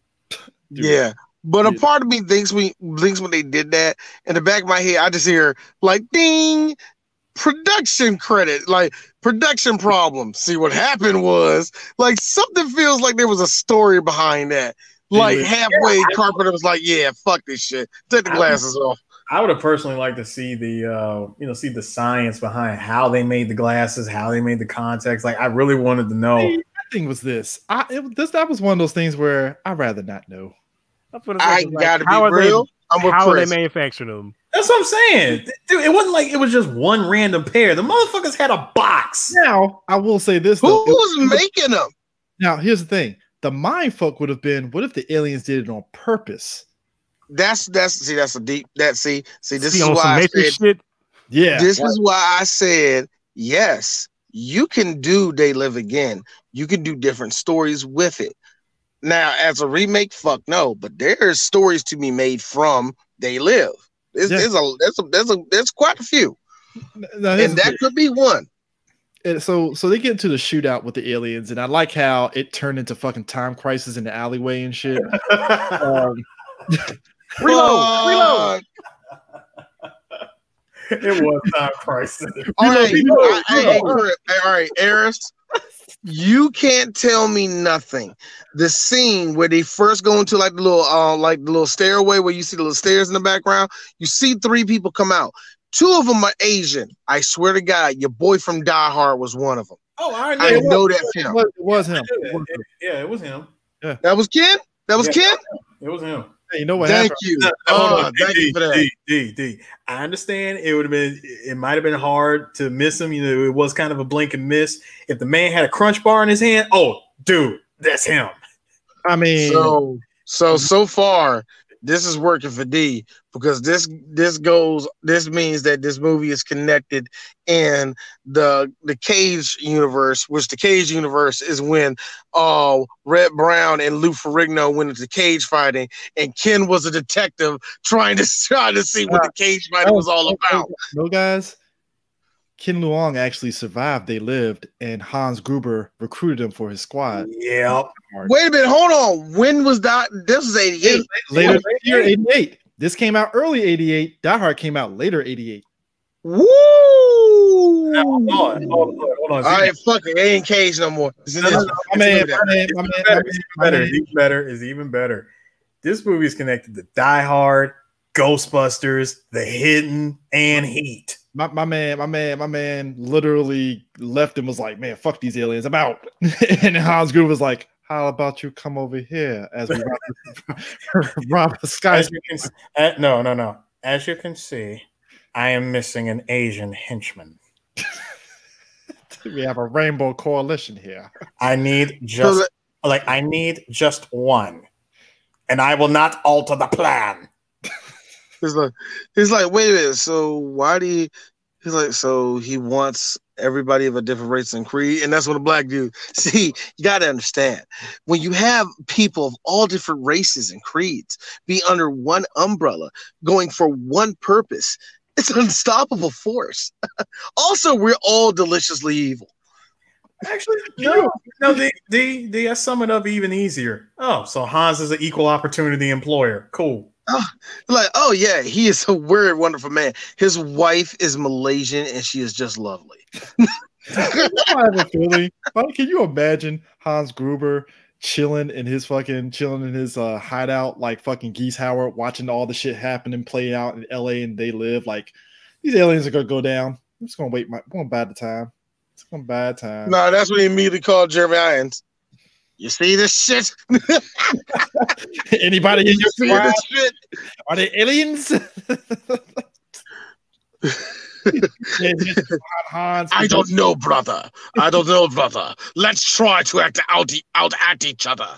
Yeah. But a part of me thinks when they did that, in the back of my head, I just hear like ding, production credit, like production problem. See, what happened was like something feels like there was a story behind that. Like halfway, Carpenter was like, "Yeah, fuck this shit. Take the glasses off." I would have personally liked to see the science behind how they made the glasses, how they made the contacts. Like, I really wanted to know. The thing was this. That was one of those things where I'd rather not know. I gotta be real. How are they manufacturing them? That's what I'm saying, dude. It wasn't like it was just one random pair. The motherfuckers had a box. Now, I will say this: who was making them? Now, here's the thing: the mind fuck would have been, what if the aliens did it on purpose? This is why I said, shit. Yeah, this is why I said yes. You can do They Live Again. You can do different stories with it. Now, as a remake, fuck no. But there's stories to be made from They Live. There's quite a few, and that could be one. And so they get into the shootout with the aliens, and I like how it turned into fucking Time Crisis in the alleyway and shit. Reload. It was Time Crisis. All right, Eris. You can't tell me nothing. The scene where they first go into like the little stairway where you see the little stairs in the background, you see three people come out. Two of them are Asian. I swear to God, your boy from Die Hard was one of them. Oh, I know that's him. It was him. Yeah, it was him. Yeah. That was Ken? That was Ken? It was him. Hey, you know what Thank happened? you. Thank you for that. D. I understand it might have been hard to miss him. It was kind of a blink and miss. If the man had a crunch bar in his hand, oh, dude, that's him. I mean, so far, this is working for D because this means that this movie is connected in the Cage universe, which the Cage universe is when Red Brown and Lou Ferrigno went into cage fighting, and Ken was a detective trying to see what the cage fighting was all about. No, guys. Ken Luong actually survived. They lived, and Hans Gruber recruited him for his squad. Yeah. Wait a minute, hold on. When was that? This was 88. Later this year, 88. This came out early 88. Die Hard came out later 88. Woo! Hold on. All right, fuck it. It ain't Cage no more. It's even better. This movie is connected to Die Hard, Ghostbusters, The Hidden, and Heat. My man literally left and was like, man, fuck these aliens, I'm out. And Hans Gruber was like, how about you come over here as we rob the sky? No. As you can see, I am missing an Asian henchman. We have a rainbow coalition here. I need just one, and I will not alter the plan. He's like, wait a minute. So why do you? He's like, so he wants everybody of a different race and creed, and that's what a black dude. See, you got to understand when you have people of all different races and creeds be under one umbrella, going for one purpose. It's an unstoppable force. Also, we're all deliciously evil. Actually, no, they sum it up even easier. Oh, so Hans is an equal opportunity employer. Cool. Oh yeah, he is a weird, wonderful man. His wife is Malaysian, and she is just lovely. I have a feeling. Can you imagine Hans Gruber chilling in his hideout like fucking Geese Howard, watching all the shit happen and play out in LA, and they live like these aliens are gonna go down. I'm just gonna wait. I'm gonna bide the time. It's gonna bide time. No, that's what he immediately called Jeremy Irons. You see this shit? Anybody in your squad? Are they aliens? I don't know, brother. Let's try to act each other.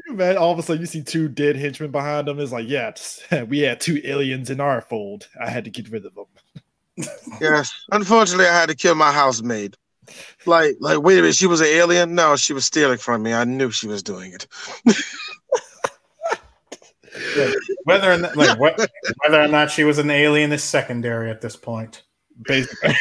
Man, all of a sudden you see two dead henchmen behind them. It's like, yeah, we had two aliens in our fold. I had to get rid of them. Yes, unfortunately, I had to kill my housemaid. Like, wait a minute, she was an alien? No, she was stealing from me. I knew she was doing it. Whether or not she was an alien is secondary at this point. Basically.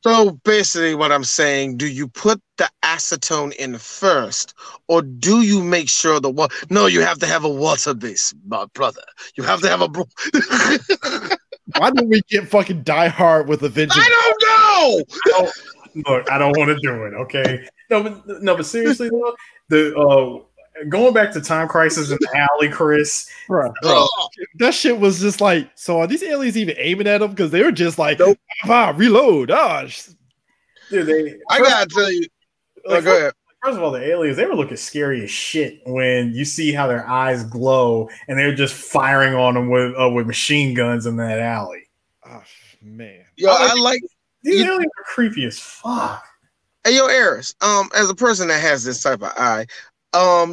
So basically what I'm saying, do you put the acetone in first, or do you make sure the water? No, you have to have a water base, my brother. You have to have a Why don't we get fucking Die Hard with a vengeance? I don't know. Look, I don't want to do it. Okay, no, but seriously though, going back to Time Crisis in the Alley, Chris, bro, that shit was just like, so are these aliens even aiming at them? Because they were just like, nope. Reload. Dude, I gotta tell you. Go ahead. First of all, the aliens, they were looking scary as shit when you see how their eyes glow, and they're just firing on them with machine guns in that alley. Oh man, yo, I like these aliens are creepy as fuck. Hey, yo, Eris, as a person that has this type of eye,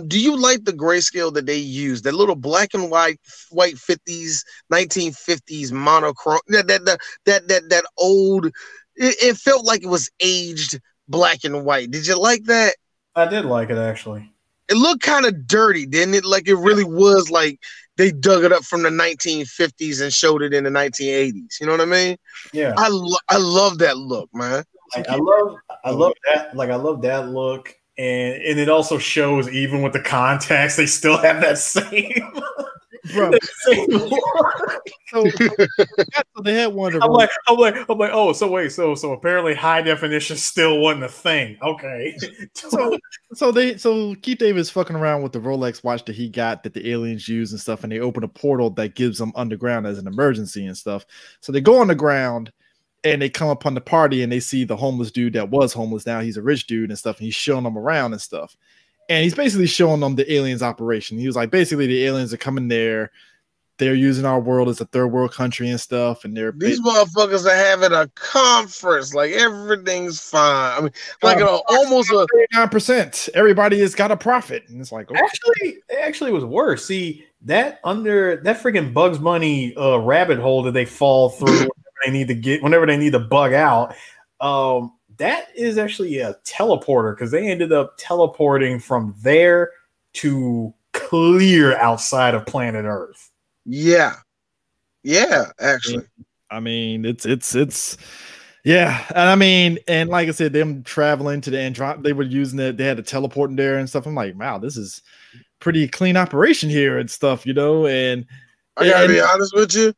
do you like the grayscale that they use? That little black and white 1950s monochrome. That old. It felt like it was aged black and white. Did you like that? I did like it, actually. It looked kind of dirty, didn't it? Like it really was like they dug it up from the 1950s and showed it in the 1980s. You know what I mean? Yeah. I love that look, man. I love that. Like I love that look, and it also shows even with the context, they still have that same. Bro, so they had one. I'm like, oh, so wait, so apparently high definition still wasn't a thing. Okay, so Keith Davis fucking around with the Rolex watch that he got that the aliens use and stuff, and they open a portal that gives them underground as an emergency and stuff. So they go underground and they come upon the party and they see the homeless dude that was homeless. Now he's a rich dude and stuff, and he's showing them around and stuff. And he's basically showing them the aliens operation. He was like, basically, the aliens are coming there. They're using our world as a third world country and stuff. And these motherfuckers are having a conference. Like everything's fine. I mean, like almost 39%. Everybody has got a profit. And it's like, okay. Actually, it was worse. See, that freaking Bugs Bunny rabbit hole that they fall through whenever they need to bug out. That is actually a teleporter because they ended up teleporting from there to clear outside of planet Earth. Yeah, actually. I mean, it's yeah, and I mean, and like I said, them traveling to the Andromeda, they were using it. They had to teleport in there and stuff. I'm like, wow, this is pretty clean operation here and stuff, you know. And I gotta be honest with you,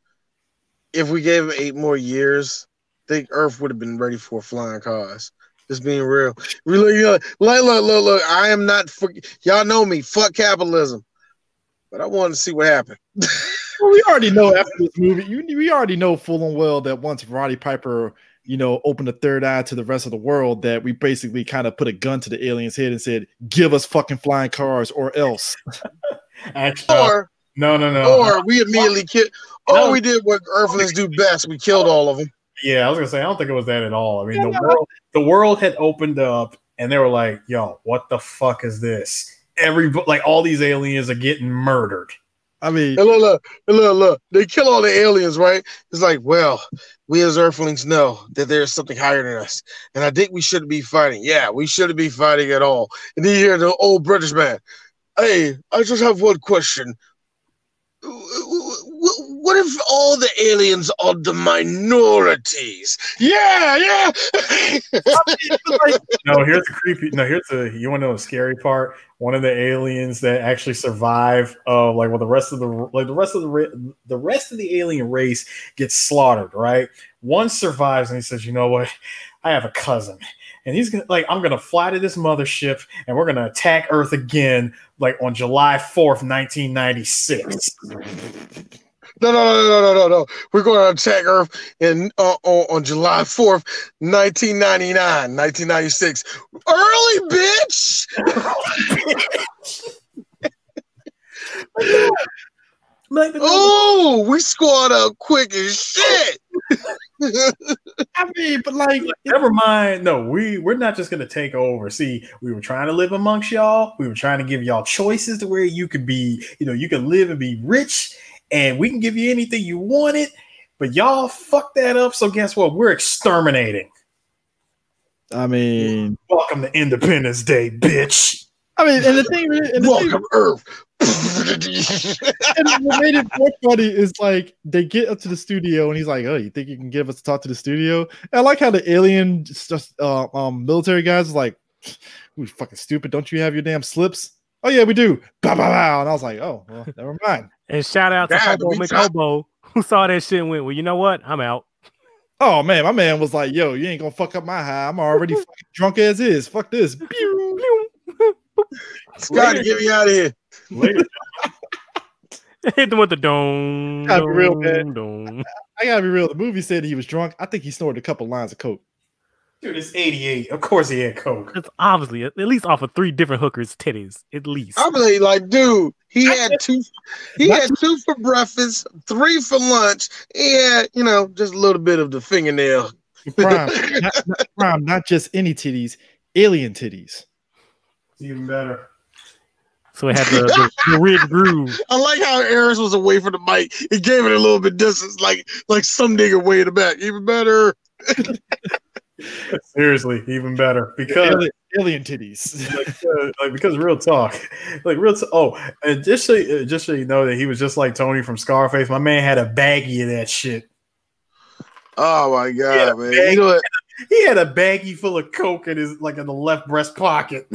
if we gave them 8 more years, I think Earth would have been ready for flying cars. Just being real. Really, look. I am not y'all know me. Fuck capitalism. But I wanted to see what happened. Well, we already know after this movie, we already know full and well that once Roddy Piper, opened a third eye to the rest of the world, that we basically kind of put a gun to the alien's head and said, give us fucking flying cars or else. No. Or we immediately killed. We did what Earthlings do best. We killed all of them. Yeah, I was gonna say I don't think it was that at all. I mean, the world had opened up, and they were like, "Yo, what the fuck is this?" All these aliens are getting murdered. I mean, look. They kill all the aliens, right? It's like, well, we as Earthlings know that there's something higher than us, and I think we shouldn't be fighting. Yeah, we shouldn't be fighting at all. And then you hear the old British man, "Hey, I just have one question. What if all the aliens are the minorities?" Yeah. No, here's the creepy. No, you want to know the scary part? One of the aliens that actually survive, the rest of the alien race gets slaughtered. Right, one survives, and he says, "You know what? I have a cousin." And he's gonna I'm gonna fly to this mothership, and we're gonna attack Earth again, on July 4th, 1996. No. We're going to attack Earth on July 4th, 1999, 1996. Early, bitch! Oh, we scored up quick as shit. I mean, but never mind. No, we're not just gonna take over. See, we were trying to live amongst y'all. We were trying to give y'all choices to where you could be, you could live and be rich, and we can give you anything you wanted. But y'all fucked that up. So guess what? We're exterminating. I mean, welcome to Independence Day, bitch. I mean, and the thing, welcome Earth. And what made it more funny is they get up to the studio and he's like, "Oh, you think you can get us to talk to the studio?" And I like how the alien military guys was like, "We fucking stupid! Don't you have your damn slips?" "Oh yeah, we do." Bow, bow, bow. And I was like, "Oh, well, never mind." And shout out to Hobo McHobo who saw that shit and went, "Well, you know what? I'm out." Oh man, my man was like, "Yo, you ain't gonna fuck up my high. I'm already fucking drunk as is. Fuck this." Scotty, get me out of here. Hit them with the dome. Gotta be real, man. I gotta be real. The movie said he was drunk. I think he snorted a couple lines of coke. Dude, it's 88. Of course he had coke. It's obviously at least off of 3 different hookers' titties. At least. I'm dude, he had 2. He had 2 for breakfast, 3 for lunch. He had, just a little bit of the fingernail. Prime, not just any titties, alien titties. Even better. So it had the weird groove. I like how Eris was away from the mic. He gave it a little bit distance, like some nigga way in the back. Even better. Seriously, even better. Because alien titties. Because real talk. And just so you know that he was just like Tony from Scarface. My man had a baggie of that shit. Oh my god, man. You know what? He had a baggie full of coke in his in the left breast pocket.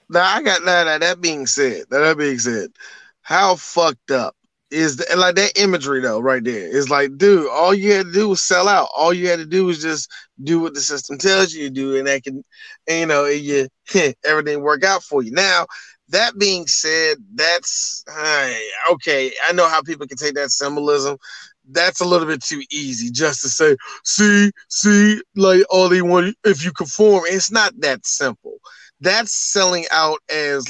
Now that being said, how fucked up is that imagery though right there? It's like, dude, all you had to do was sell out. All you had to do was just do what the system tells you to do, and that can, everything work out for you. Now, that being said, that's okay. I know how people can take that symbolism. That's a little bit too easy just to say, see, all they want, if you conform. It's not that simple. That's selling out as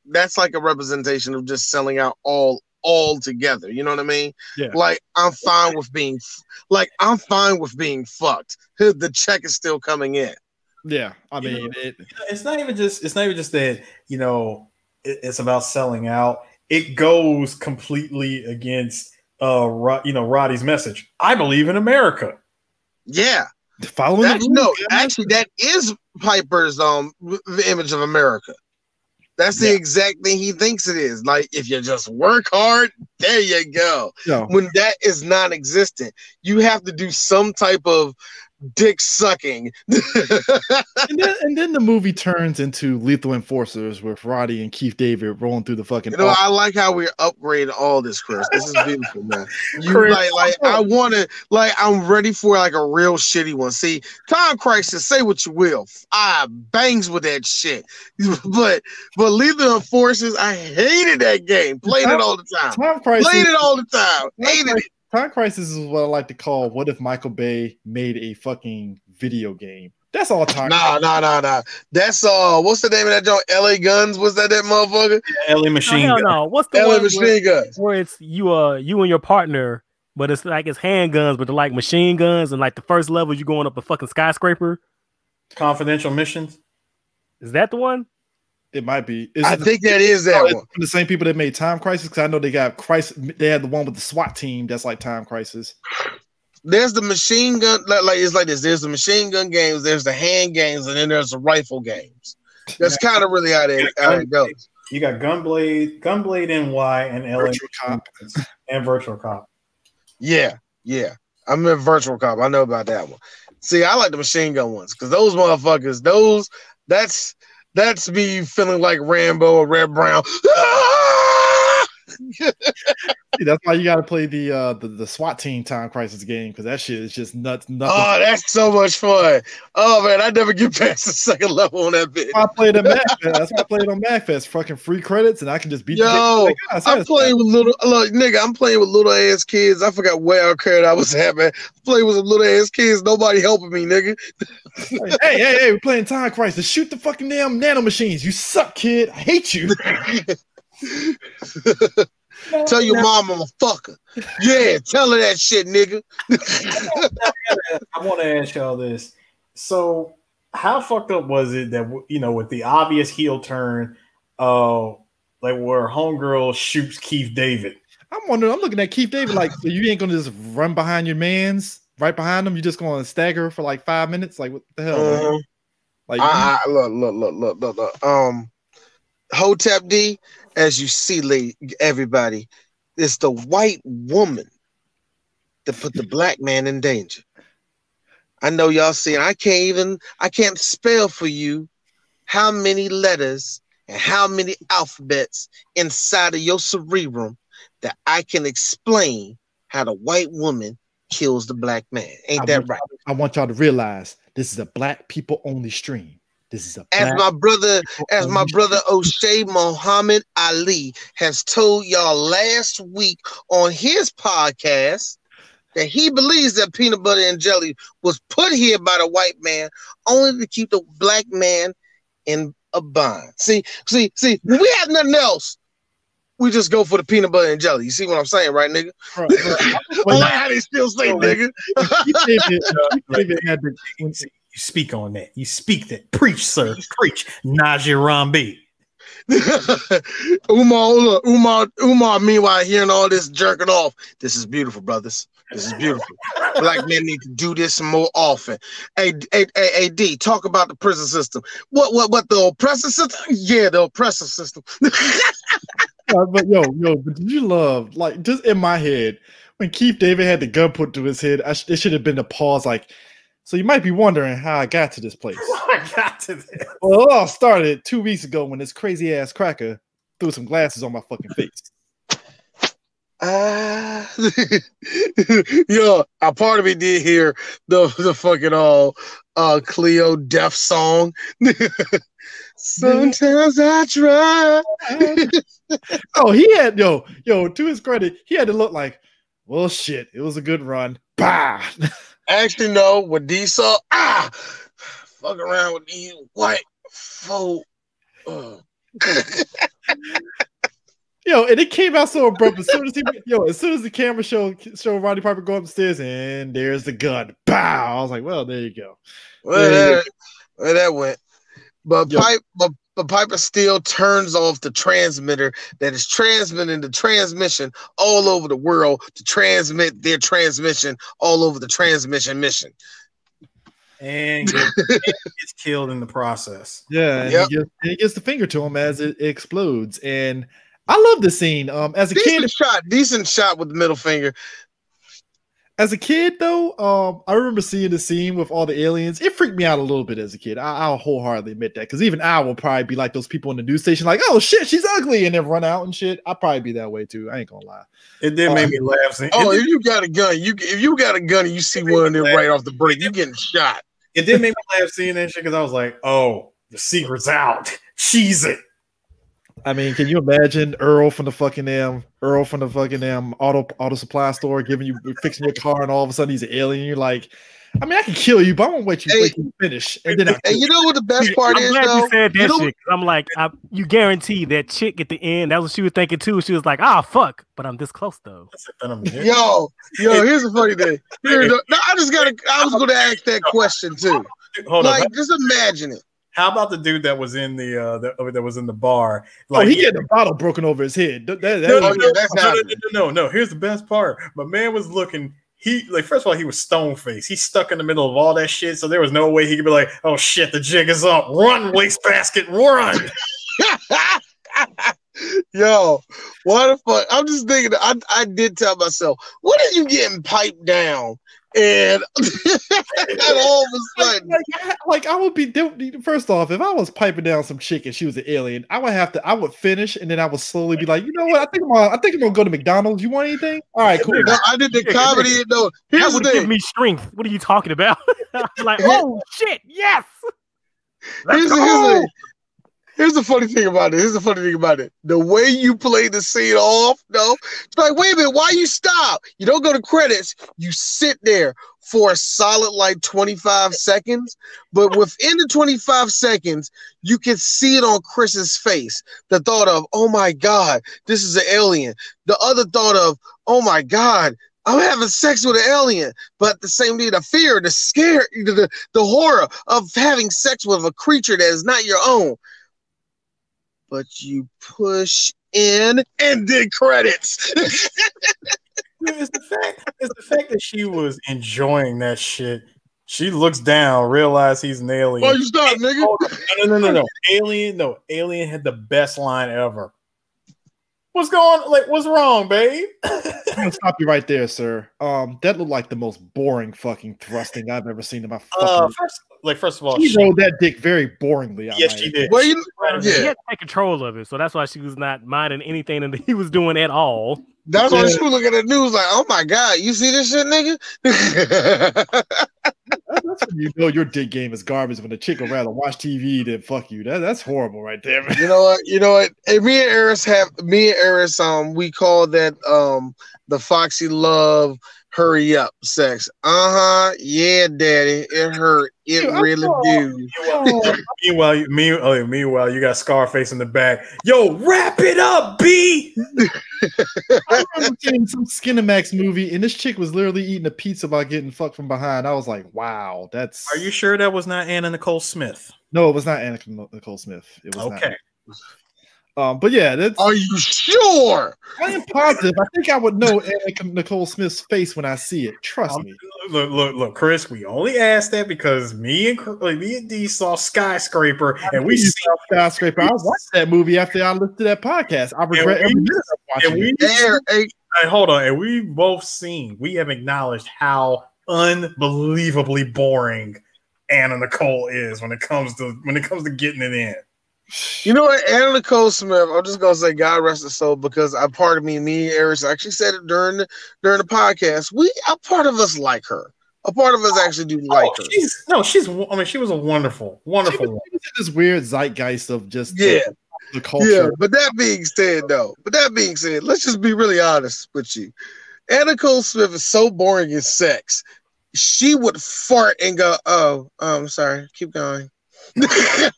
that's like a representation of just selling out all together. You know what I mean? Yeah. I'm fine with being fucked. The check is still coming in. Yeah. I mean, it's not even just that, it's about selling out. It goes completely against Roddy's message. I believe in America. Yeah. Following that is Piper's image of America. That's the exact thing he thinks it is. If you just work hard, there you go. Yeah. When that is non-existent, you have to do some type of dick sucking. and then the movie turns into Lethal Enforcers with Roddy and Keith David rolling through the fucking. I like how we're upgrading all this, Chris. This is beautiful, man. I'm ready for a real shitty one. See, Time Crisis, say what you will. I bangs with that shit. But Lethal Enforcers, I hated that game. Played it all the time. Played it all the time. Hated it. Time Crisis is what I like to call what if Michael Bay made a fucking video game. That's all time. Nah. That's what's the name of that joint? LA Guns? Was that motherfucker? LA Machine Gun. No. What's the LA one Machine Guns? where it's you and your partner, but it's like it's handguns, but they're like machine guns, and like the first level you going up a fucking skyscraper. Confidential missions. Is that the one? It might be. I think that is that one. The same people that made Time Crisis, because I know they got Crisis. They had the one with the SWAT team that's like Time Crisis. There's the machine gun, like it's like this. There's the machine gun games, there's the hand games, and then there's the rifle games. That's kind of really how it goes. You got Gunblade NY, and LA Virtual Cop. and Virtual Cop. Yeah. I'm in Virtual Cop. I know about that one. See, I like the machine gun ones because those motherfuckers, that's me feeling like Rambo or Red Brown. See, that's why you got to play the SWAT team Time Crisis game, because that shit is just nuts. Nothing. Oh, that's so much fun. Oh man, I never get past the second level on that bitch. I played at MagFest. That's why I played on MagFest. Fucking free credits, and I can just beat. Yo, I'm playing with I'm playing with little ass kids. I forgot where I was at, man. I'm playing with some little ass kids. Nobody helping me, nigga. hey, we're playing Time Crisis. Shoot the fucking damn nano machines. You suck, kid. I hate you. Tell your mom I'm a fucker. Yeah, tell her that shit, nigga. I want to ask y'all this. So, how fucked up was it that, with the obvious heel turn, like where homegirl shoots Keith David? I'm wondering. I'm looking at Keith David like, so you ain't gonna just run behind your man's right behind him. You just gonna stagger for like 5 minutes? Like, what the hell? Man? Like, look. Hotep D, as you see, everybody, it's the white woman that put the black man in danger. I know y'all see, I can't spell for you how many letters and how many alphabets inside of your cerebrum that I can explain how the white woman kills the black man. Ain't that right? I want y'all to realize this is a black people only stream. This is as my brother O'Shea Muhammad Ali has told y'all last week on his podcast that he believes that peanut butter and jelly was put here by the white man only to keep the black man in a bind. See, when we have nothing else, we just go for the peanut butter and jelly. You see what I'm saying, right, nigga? I like how they still say, nigga. You speak on that. You speak that. Preach, sir. Preach. Najee Rambi. Umar, meanwhile, hearing all this jerking off. This is beautiful, brothers. This is beautiful. Black men need to do this more often. Hey, D, talk about the prison system. What the oppressive system? Yeah, the oppressive system. But did you love, like, just in my head, when Keith David had the gun put to his head, it should have been a pause, like, so you might be wondering how I got to this place. Well, it all started 2 weeks ago when this crazy ass cracker threw some glasses on my fucking face. Yo, a part of me did hear the fucking Cleo Deaf song. Sometimes I try. Oh, he had to his credit, he had to look like, well, shit, it was a good run. Bah. Actually, no. What D saw, fuck around with these white folk. And it came out so abrupt. As soon as the camera showed Roddy Piper go upstairs, and there's the gun. Bow. I was like, well, there you go. Where that went. But Piper still turns off the transmitter that is transmitting the transmission all over the world to transmit their transmission all over the transmission mission. And gets killed in the process. Yeah, and he gets the finger to him as it explodes. And I love this scene. As a decent shot with the middle finger. As a kid, though, I remember seeing the scene with all the aliens. It freaked me out a little bit as a kid. I'll wholeheartedly admit that, because even I will probably be like those people in the news station, like, "Oh shit, she's ugly," and then run out and shit. I'll probably be that way too. I ain't gonna lie. It did make me laugh. If you got a gun, and you see one of them right off the break, you getting shot. It did make me laugh seeing that shit, because I was like, "Oh, the secret's out. She's it." I mean, can you imagine Earl from the fucking auto supply store fixing your car, and all of a sudden he's an alien? You're like, I mean, I can kill you, but I won't wait you finish. And then you know what the best part is, I'm glad though? you said that shit. I'm like, you guarantee that chick at the end, that was what she was thinking too. She was like, fuck, but I'm this close though. Yo, here's the funny thing. I was gonna ask that question too. Hold on. Just imagine it. How about the dude that was in that was in the bar? He had the bottle broken over his head. No. Here's the best part. My man was looking. First of all, he was stone faced. He's stuck in the middle of all that shit. So there was no way he could be like, "Oh shit, the jig is up. Run, wastebasket, run." Yo, what the fuck? I'm just thinking. I did tell myself, "What are you getting piped down?" And all of a sudden, I would be. First off, if I was piping down some chick and she was an alien, I would finish and then I would slowly be like, you know what? I think I'm gonna go to McDonald's. You want anything? All right, cool. No, I did the comedy. No, here's the thing. Give me strength. What are you talking about? Like, oh shit, yes. Here's the funny thing about it. The way you play the scene off, it's like, wait a minute, why you stop? You don't go to credits. You sit there for a solid 25 seconds. But within the 25 seconds, you can see it on Chris's face. The thought of, oh my God, this is an alien. The other thought of, oh my God, I'm having sex with an alien. But at the same time, the fear, the scare, the horror of having sex with a creature that is not your own. But you push in and then credits. It's the fact that she was enjoying that shit. She looks down, realizes he's an alien. Oh, you stop, nigga. No. Alien had the best line ever. What's wrong, babe? I'm gonna stop you right there, sir. That looked like the most boring fucking thrusting I've ever seen in my fucking First of all, she rolled that dick very boringly. Yes, she did. Well, she had to take control of it, so that's why she was not minding anything that he was doing at all. That's why she was looking at the news like, "Oh my God, you see this shit, nigga?" That's when you know your dick game is garbage. When the chick would rather watch TV than fuck you. That's horrible, right there. Man. You know what? Hey, me and Eris, we call that the Foxy Love hurry up sex. Yeah, daddy, it hurt. It really do. Meanwhile, you got Scarface in the back. Yo, wrap it up, B. I remember seeing some Skinamax movie, and this chick was literally eating a pizza by getting fucked from behind. I was like, wow, that's. Are you sure that was not Anna Nicole Smith? No, it was not Anna Nicole Smith. It was okay. Not. But yeah, that's. Are you sure? I am positive. I think I would know Anna Nicole Smith's face when I see it. Trust me. Look, Chris. We only asked that because me and D saw Skyscraper, and we saw Skyscraper. I watched that movie after I listened to that podcast. I regret every minute of watching it. Hold on, and we have acknowledged how unbelievably boring Anna Nicole is when it comes to getting it in. You know what, Anna Nicole Smith, I'm just gonna say God rest her soul, because me and Eris actually said it during the podcast. A part of us like her. A part of us actually do like her. She was a wonderful woman. She was in this weird zeitgeist of just the culture. Yeah, but that being said, let's just be really honest with you. Anna Nicole Smith is so boring in sex. She would fart and go, "Oh, sorry, keep going." Here's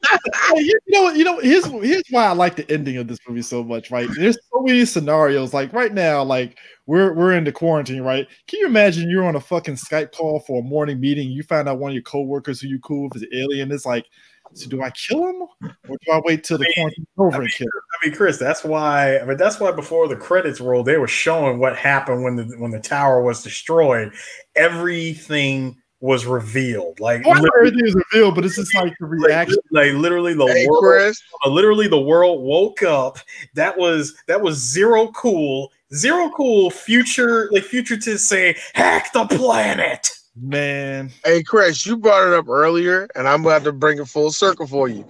why I like the ending of this movie so much, right? There's so many scenarios. Like right now, like we're in the quarantine, right? Can you imagine you're on a fucking Skype call for a morning meeting, you find out one of your coworkers who you cool with is an alien? It's like, so do I kill him or do I wait till the quarantine is over and kill him? I mean, Chris, that's why before the credits rolled, they were showing what happened when the tower was destroyed. Everything was revealed. Everything was revealed, but it's just like the reaction. Literally the world woke up. That was zero cool futurists say hack the planet. Man. Hey Chris, you brought it up earlier, and I'm about to bring it full circle for you.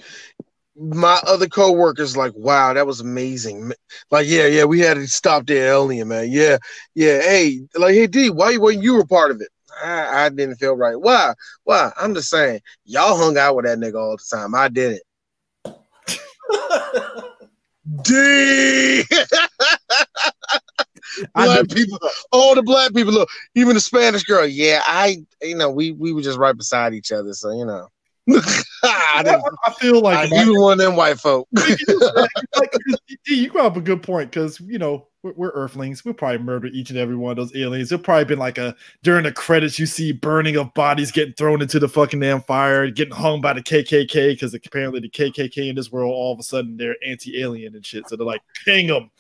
My other coworkers like, wow, that was amazing. Like, yeah, we had to stop the alien, man. Yeah. Hey, D, why weren't you a part of it? I didn't feel right. Why? I'm just saying, y'all hung out with that nigga all the time. I didn't. D. Black people, all the black people, look, even the Spanish girl. Yeah, we were just right beside each other, so you know. I feel like even one of them white folk. You brought up a good point because we're Earthlings. We'll probably murder each and every one of those aliens. There'll probably been like during the credits, you see burning of bodies getting thrown into the fucking damn fire, getting hung by the KKK because apparently the KKK in this world all of a sudden they're anti-alien and shit. So they're like, ping them.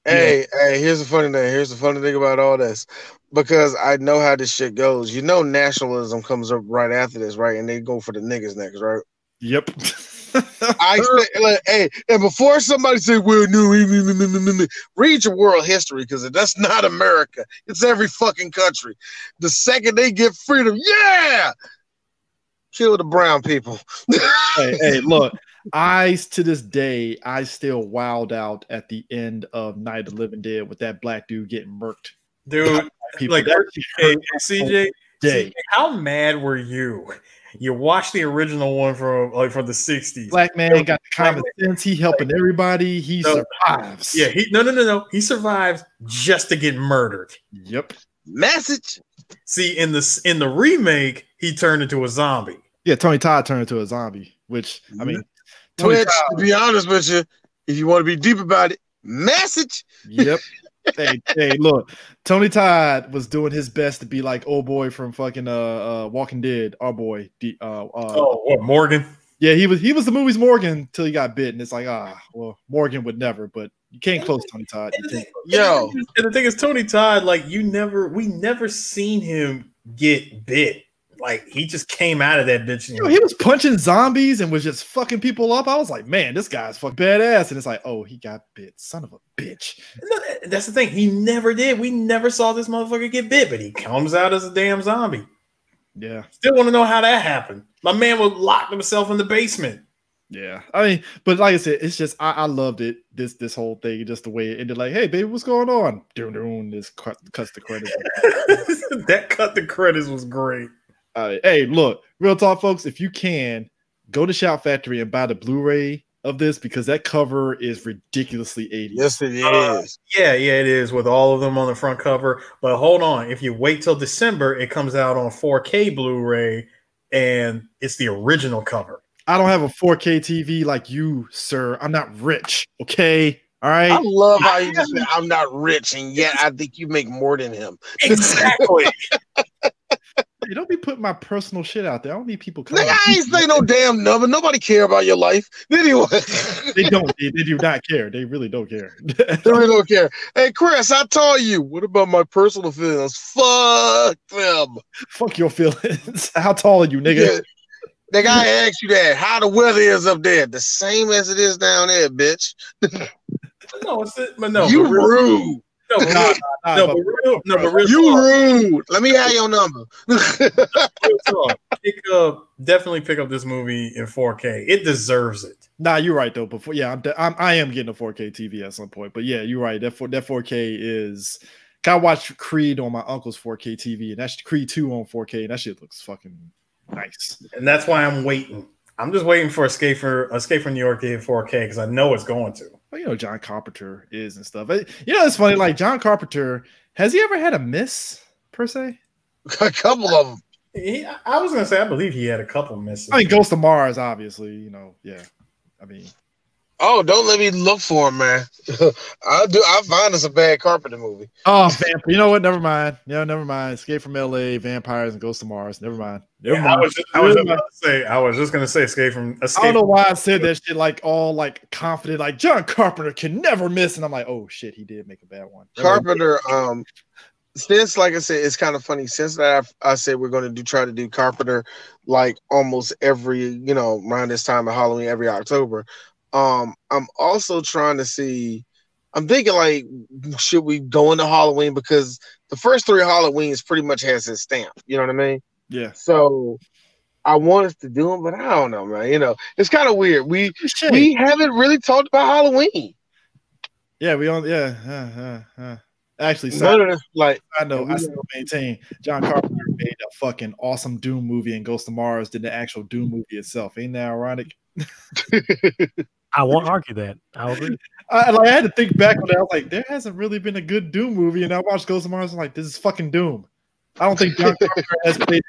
Hey, here's the funny thing. Here's the funny thing about all this. Because I know how this shit goes. Nationalism comes up right after this, right? And they go for the niggas next, right? Yep. I say, hey, and before somebody say, well, no, read your world history because that's not America. It's every fucking country. The second they get freedom, yeah, kill the brown people. hey, look. To this day, I still wowed out at the end of Night of the Living Dead with that black dude getting murked. Dude, CJ, how mad were you? You watched the original one from the 60s. Black man got the common sense. He helping everybody. He survives. Yeah, no. He survives just to get murdered. Yep. Message. See, in the remake, he turned into a zombie. Yeah, Tony Todd turned into a zombie, which I mean, to be honest with you, if you want to be deep about it, message. Yep. hey, look, Tony Todd was doing his best to be like old boy from fucking Walking Dead, our boy. Morgan? Yeah, he was the movie's Morgan till he got bit, and it's like, well, Morgan would never, but you can't close Tony Todd. And the thing is, Tony Todd, like we never seen him get bit. Like he just came out of that bitch. He was punching zombies and was just fucking people up. I was like, man, this guy's fucking badass. And it's like, oh, he got bit. Son of a bitch. That's the thing. He never did. We never saw this motherfucker get bit, but he comes out as a damn zombie. Yeah. Still want to know how that happened. My man was locked himself in the basement. Yeah. I mean, but like I said, it's just I loved it. This whole thing, just the way it ended. Like, hey, baby, what's going on? This cuts the credits. That cut the credits was great. Hey, look, real talk, folks. If you can, go to Shout Factory and buy the Blu-ray of this because that cover is ridiculously 80s. Yes, it is. Yeah, it is with all of them on the front cover. But hold on, if you wait till December, it comes out on 4K Blu-ray, and it's the original cover. I don't have a 4K TV like you, sir. I'm not rich. Okay. All right. I love how you just said I'm not rich, and yet I think you make more than him. Exactly. Hey, don't be putting my personal shit out there. I don't need people coming. I ain't say no damn number. Nobody care about your life. Anyway. They don't. They do not care. They really don't care. They really don't care. Hey, Chris, I told you. What about my personal feelings? Fuck them. Fuck your feelings. How tall are you, nigga? Yeah. The guy asked you that. How the weather is up there? The same as it is down there, bitch. You rude. You rude. Let me have your number. Definitely pick up this movie in 4K. It deserves it. Nah, you're right though. Before, I am getting a 4K TV at some point. But yeah, you're right. That 4K is. I watched Creed on my uncle's 4K TV, and that's Creed 2 on 4K, and that shit looks fucking nice. And that's why I'm waiting. I'm just waiting for Escape from New York to hit 4K because I know it's going to. Well, John Carpenter is and stuff. It's funny. Like John Carpenter, has he ever had a miss per se? A couple of them. I was gonna say, I believe he had a couple misses. I mean, Ghost of Mars, obviously. Yeah. I mean, oh, don't let me look for him, man. I find us a bad Carpenter movie. Oh, you know what? Never mind. Yeah, never mind. Escape from LA, Vampires, and Ghost of Mars. Never mind. I was just gonna say Escape from. I don't know why I said that shit like all like confident, like John Carpenter can never miss, and I'm like, oh shit, he did make a bad one. Carpenter, since like I said, it's kind of funny. Since that I said we're going to try to do Carpenter like almost every around this time of Halloween, every October. I'm also trying to see. I'm thinking like, should we go into Halloween because the first 3 Halloweens pretty much has his stamp. You know what I mean? Yeah. So I want us to do them, but I don't know, man. It's kind of weird. We haven't really talked about Halloween. Yeah, we don't. Yeah. Actually, I know. I still maintain John Carpenter made a fucking awesome Doom movie and Ghost of Mars than the actual Doom movie itself. Ain't that ironic? I won't argue that. I'll agree. I had to think back on that. I was like, there hasn't really been a good Doom movie, and I watched Ghost of Mars. I'm like, this is fucking Doom. I don't think John Carpenter has played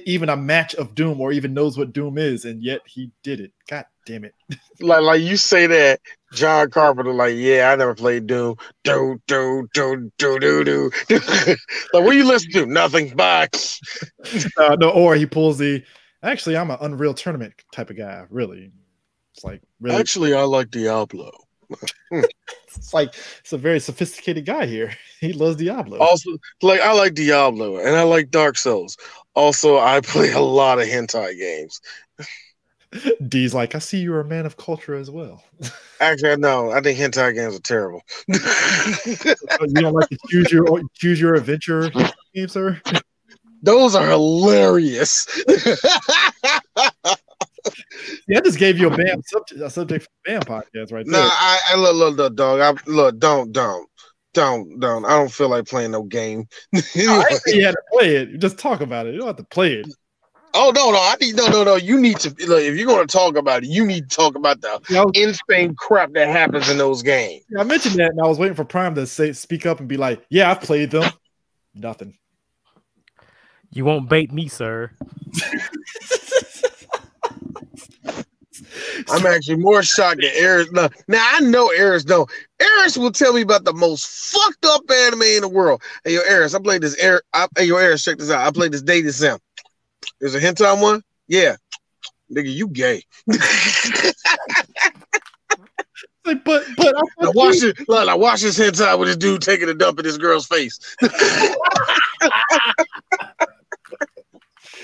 even a match of Doom or even knows what Doom is, and yet he did it. God damn it! Like you say that John Carpenter, like, yeah, I never played Doom. Do. Like, what you listen to? Nothing. Bye. No, or he pulls the. Actually, I'm an Unreal Tournament type of guy. Really, it's like really. Actually, I like Diablo. It's like it's a very sophisticated guy here. He loves Diablo. Also, like I like Diablo and I like Dark Souls. Also, I play a lot of hentai games. D's like, I see you're a man of culture as well. Actually, no, I think hentai games are terrible. You don't like to choose your adventure games, sir? Those are hilarious. Yeah, I just gave you a subject for the BAM podcast right there. No, I look, dog. Don't. I don't feel like playing no game. No, I think you had to play it. You just talk about it. You don't have to play it. Oh no. You need to. Look, if you're going to talk about it, you need to talk about the insane crap that happens in those games. Yeah, I mentioned that, and I was waiting for Prime to speak up and be like, "Yeah, I've played them." Nothing. You won't bait me, sir. I'm actually more shocked at Eris. Now I know Eris. No, Eris will tell me about the most fucked up anime in the world. Hey, yo, Eris, I played this. Hey, yo, Eris, check this out. I played this Dating Sim. There's a hentai one. Yeah, nigga, you gay. Like, but I watch it. Like, I watch this hentai with this dude taking a dump in this girl's face.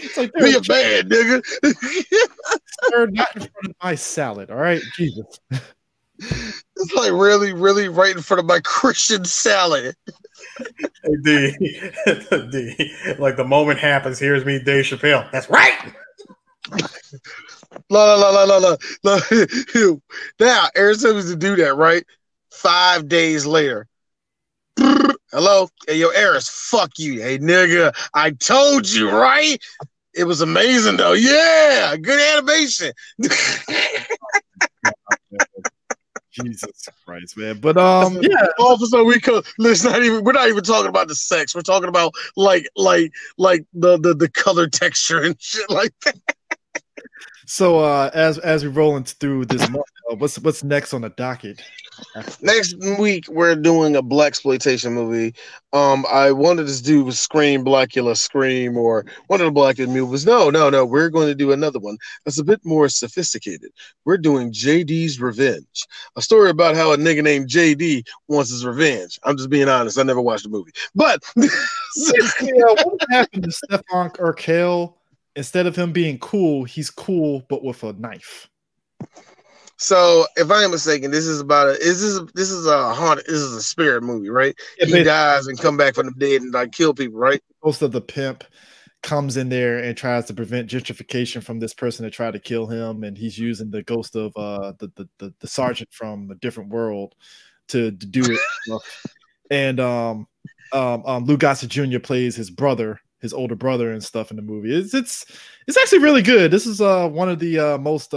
It's like be a man, nigga. They're not in front of my salad, all right? Jesus. It's like really, really right in front of my Christian salad. Hey, D, like the moment happens, here's me, Dave Chappelle. That's right. La. Now, Arizona was to do that, right? 5 days later. Hello? Hey, yo, Eris, fuck you. Hey, nigga, I told you, right? It was amazing, though. Yeah, good animation. Jesus Christ, man. But yeah. All of a sudden we're not even talking about the sex. We're talking about like the color texture and shit like that. So as we're rolling through this month, what's next on the docket? Next week we're doing a blaxploitation movie. I wanted to do Scream, Blackula, Scream, or one of the Blackula movies. No. We're going to do another one that's a bit more sophisticated. We're doing JD's Revenge, a story about how a nigga named JD wants his revenge. I'm just being honest. I never watched the movie, but what happened to Stefan Urkel? Instead of him being cool, he's cool but with a knife. So, if I am mistaken, this is a spirit movie, right? Yeah, he dies and come back from the dead and like kill people, right? Most of the pimp comes in there and tries to prevent gentrification from this person that tried to kill him, and he's using the ghost of the sergeant from a different world to do it. And Lou Gossett Jr. plays his brother, his older brother, and stuff in the movie. It's actually really good. This is one of the most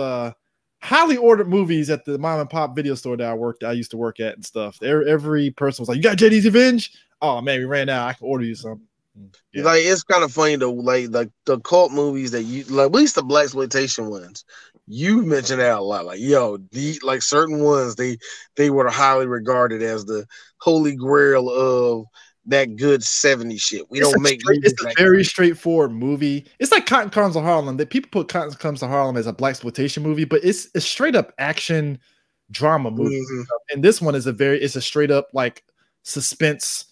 highly ordered movies at the mom and pop video store that I used to work at and stuff. Every person was like, "You got JD's Revenge? Oh man, we ran out. I can order you something." Yeah. Like, it's kind of funny though, like the cult movies that you like, at least the blaxploitation ones. You mentioned that a lot. Like, yo, like certain ones, they were highly regarded as the holy grail of that good 70s shit. It's a very straightforward movie. It's like Cotton Comes to Harlem. That people put Cotton Comes to Harlem as a blaxploitation movie, but it's a straight up action drama movie. Mm-hmm. And this one is it's a straight up like suspense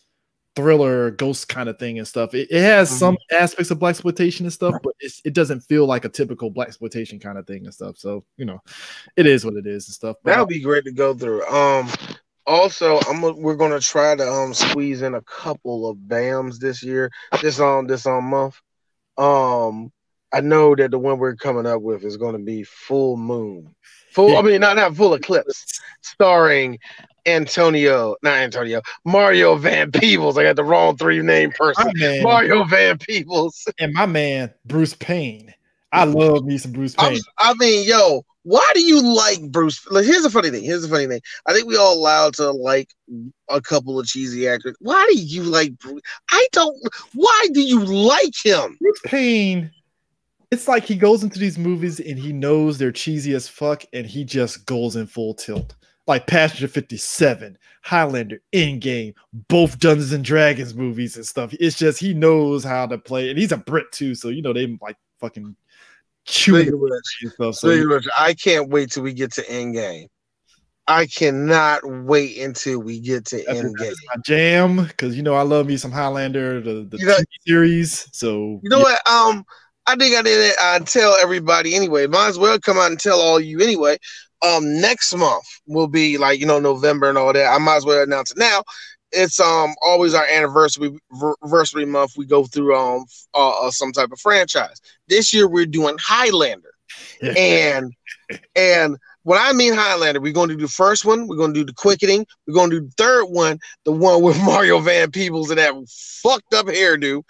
thriller ghost kind of thing and stuff. It has some aspects of blaxploitation and stuff, but it doesn't feel like a typical blaxploitation kind of thing and stuff. So, it is what it is and stuff. That would be great to go through. Also, we're gonna try to squeeze in a couple of BAMs this year, this month. I know that the one we're coming up with is gonna be Full Moon. Not Full Eclipse, starring Mario Van Peebles. I got the wrong 3-name person. Mario Van Peebles. And my man, Bruce Payne. I love me some Bruce Payne. Why do you like Bruce? Like, here's the funny thing. I think we all allowed to like a couple of cheesy actors. Why do you like Bruce? I don't. Why do you like him? Bruce Payne. It's like he goes into these movies and he knows they're cheesy as fuck, and he just goes in full tilt. Like Passenger 57, Highlander, Endgame, both Dungeons and Dragons movies and stuff. It's just he knows how to play, and he's a Brit too, so they like fucking chewing stuff. I can't wait till we get to Endgame. I cannot wait until we get to Endgame. That's my jam, because I love me some Highlander, the TV series. So what? I think I did it. Tell everybody anyway. Might as well come out and tell all you anyway. Next month will be like November and all that. I might as well announce it now. It's always our anniversary month. We go through some type of franchise. This year we're doing Highlander, and when I mean Highlander, we're going to do the first one. We're going to do the quickening. We're going to do the third one, the one with Mario Van Peebles and that fucked up hairdo.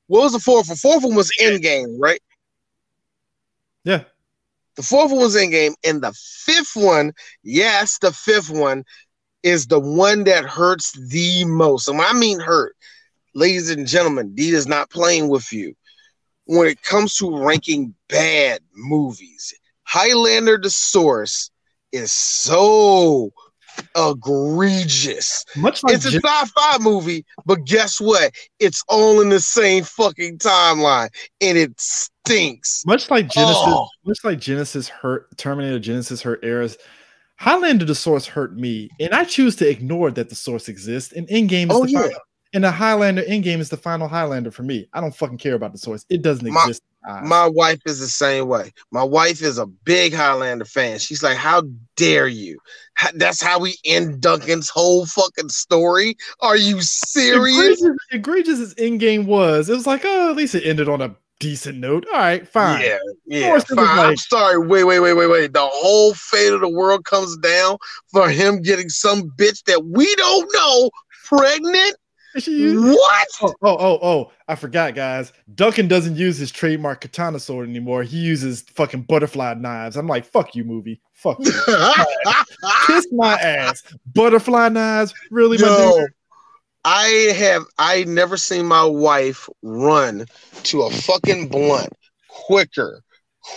What was the fourth one? Fourth one was Endgame, right? Yeah. The fourth one was Endgame, and the fifth one, yes, the fifth one is the one that hurts the most. And when I mean hurt, ladies and gentlemen, D is not playing with you. When it comes to ranking bad movies, Highlander the Source is so egregious. It's a sci-fi movie, but guess what? It's all in the same fucking timeline, and it stinks. Much like Genesis hurt Terminator, Genesis hurt eras. Highlander the Source hurt me, and I choose to ignore that the Source exists. And Endgame is the final. And the Highlander Endgame is the final Highlander for me. I don't fucking care about the Source. It doesn't exist. My wife is the same way. My wife is a big Highlander fan. She's like, how dare you? That's how we end Duncan's whole fucking story? Are you serious? Egregious as Endgame was, it was like, oh, at least it ended on a decent note. All right, fine. Yeah, fine. I'm sorry. Wait. The whole fate of the world comes down for him getting some bitch that we don't know pregnant? What? Oh! I forgot, guys. Duncan doesn't use his trademark katana sword anymore. He uses fucking butterfly knives. I'm like, fuck you, movie. Fuck you. Kiss my ass. Butterfly knives? Really, my dude? I never seen my wife run to a fucking blunt quicker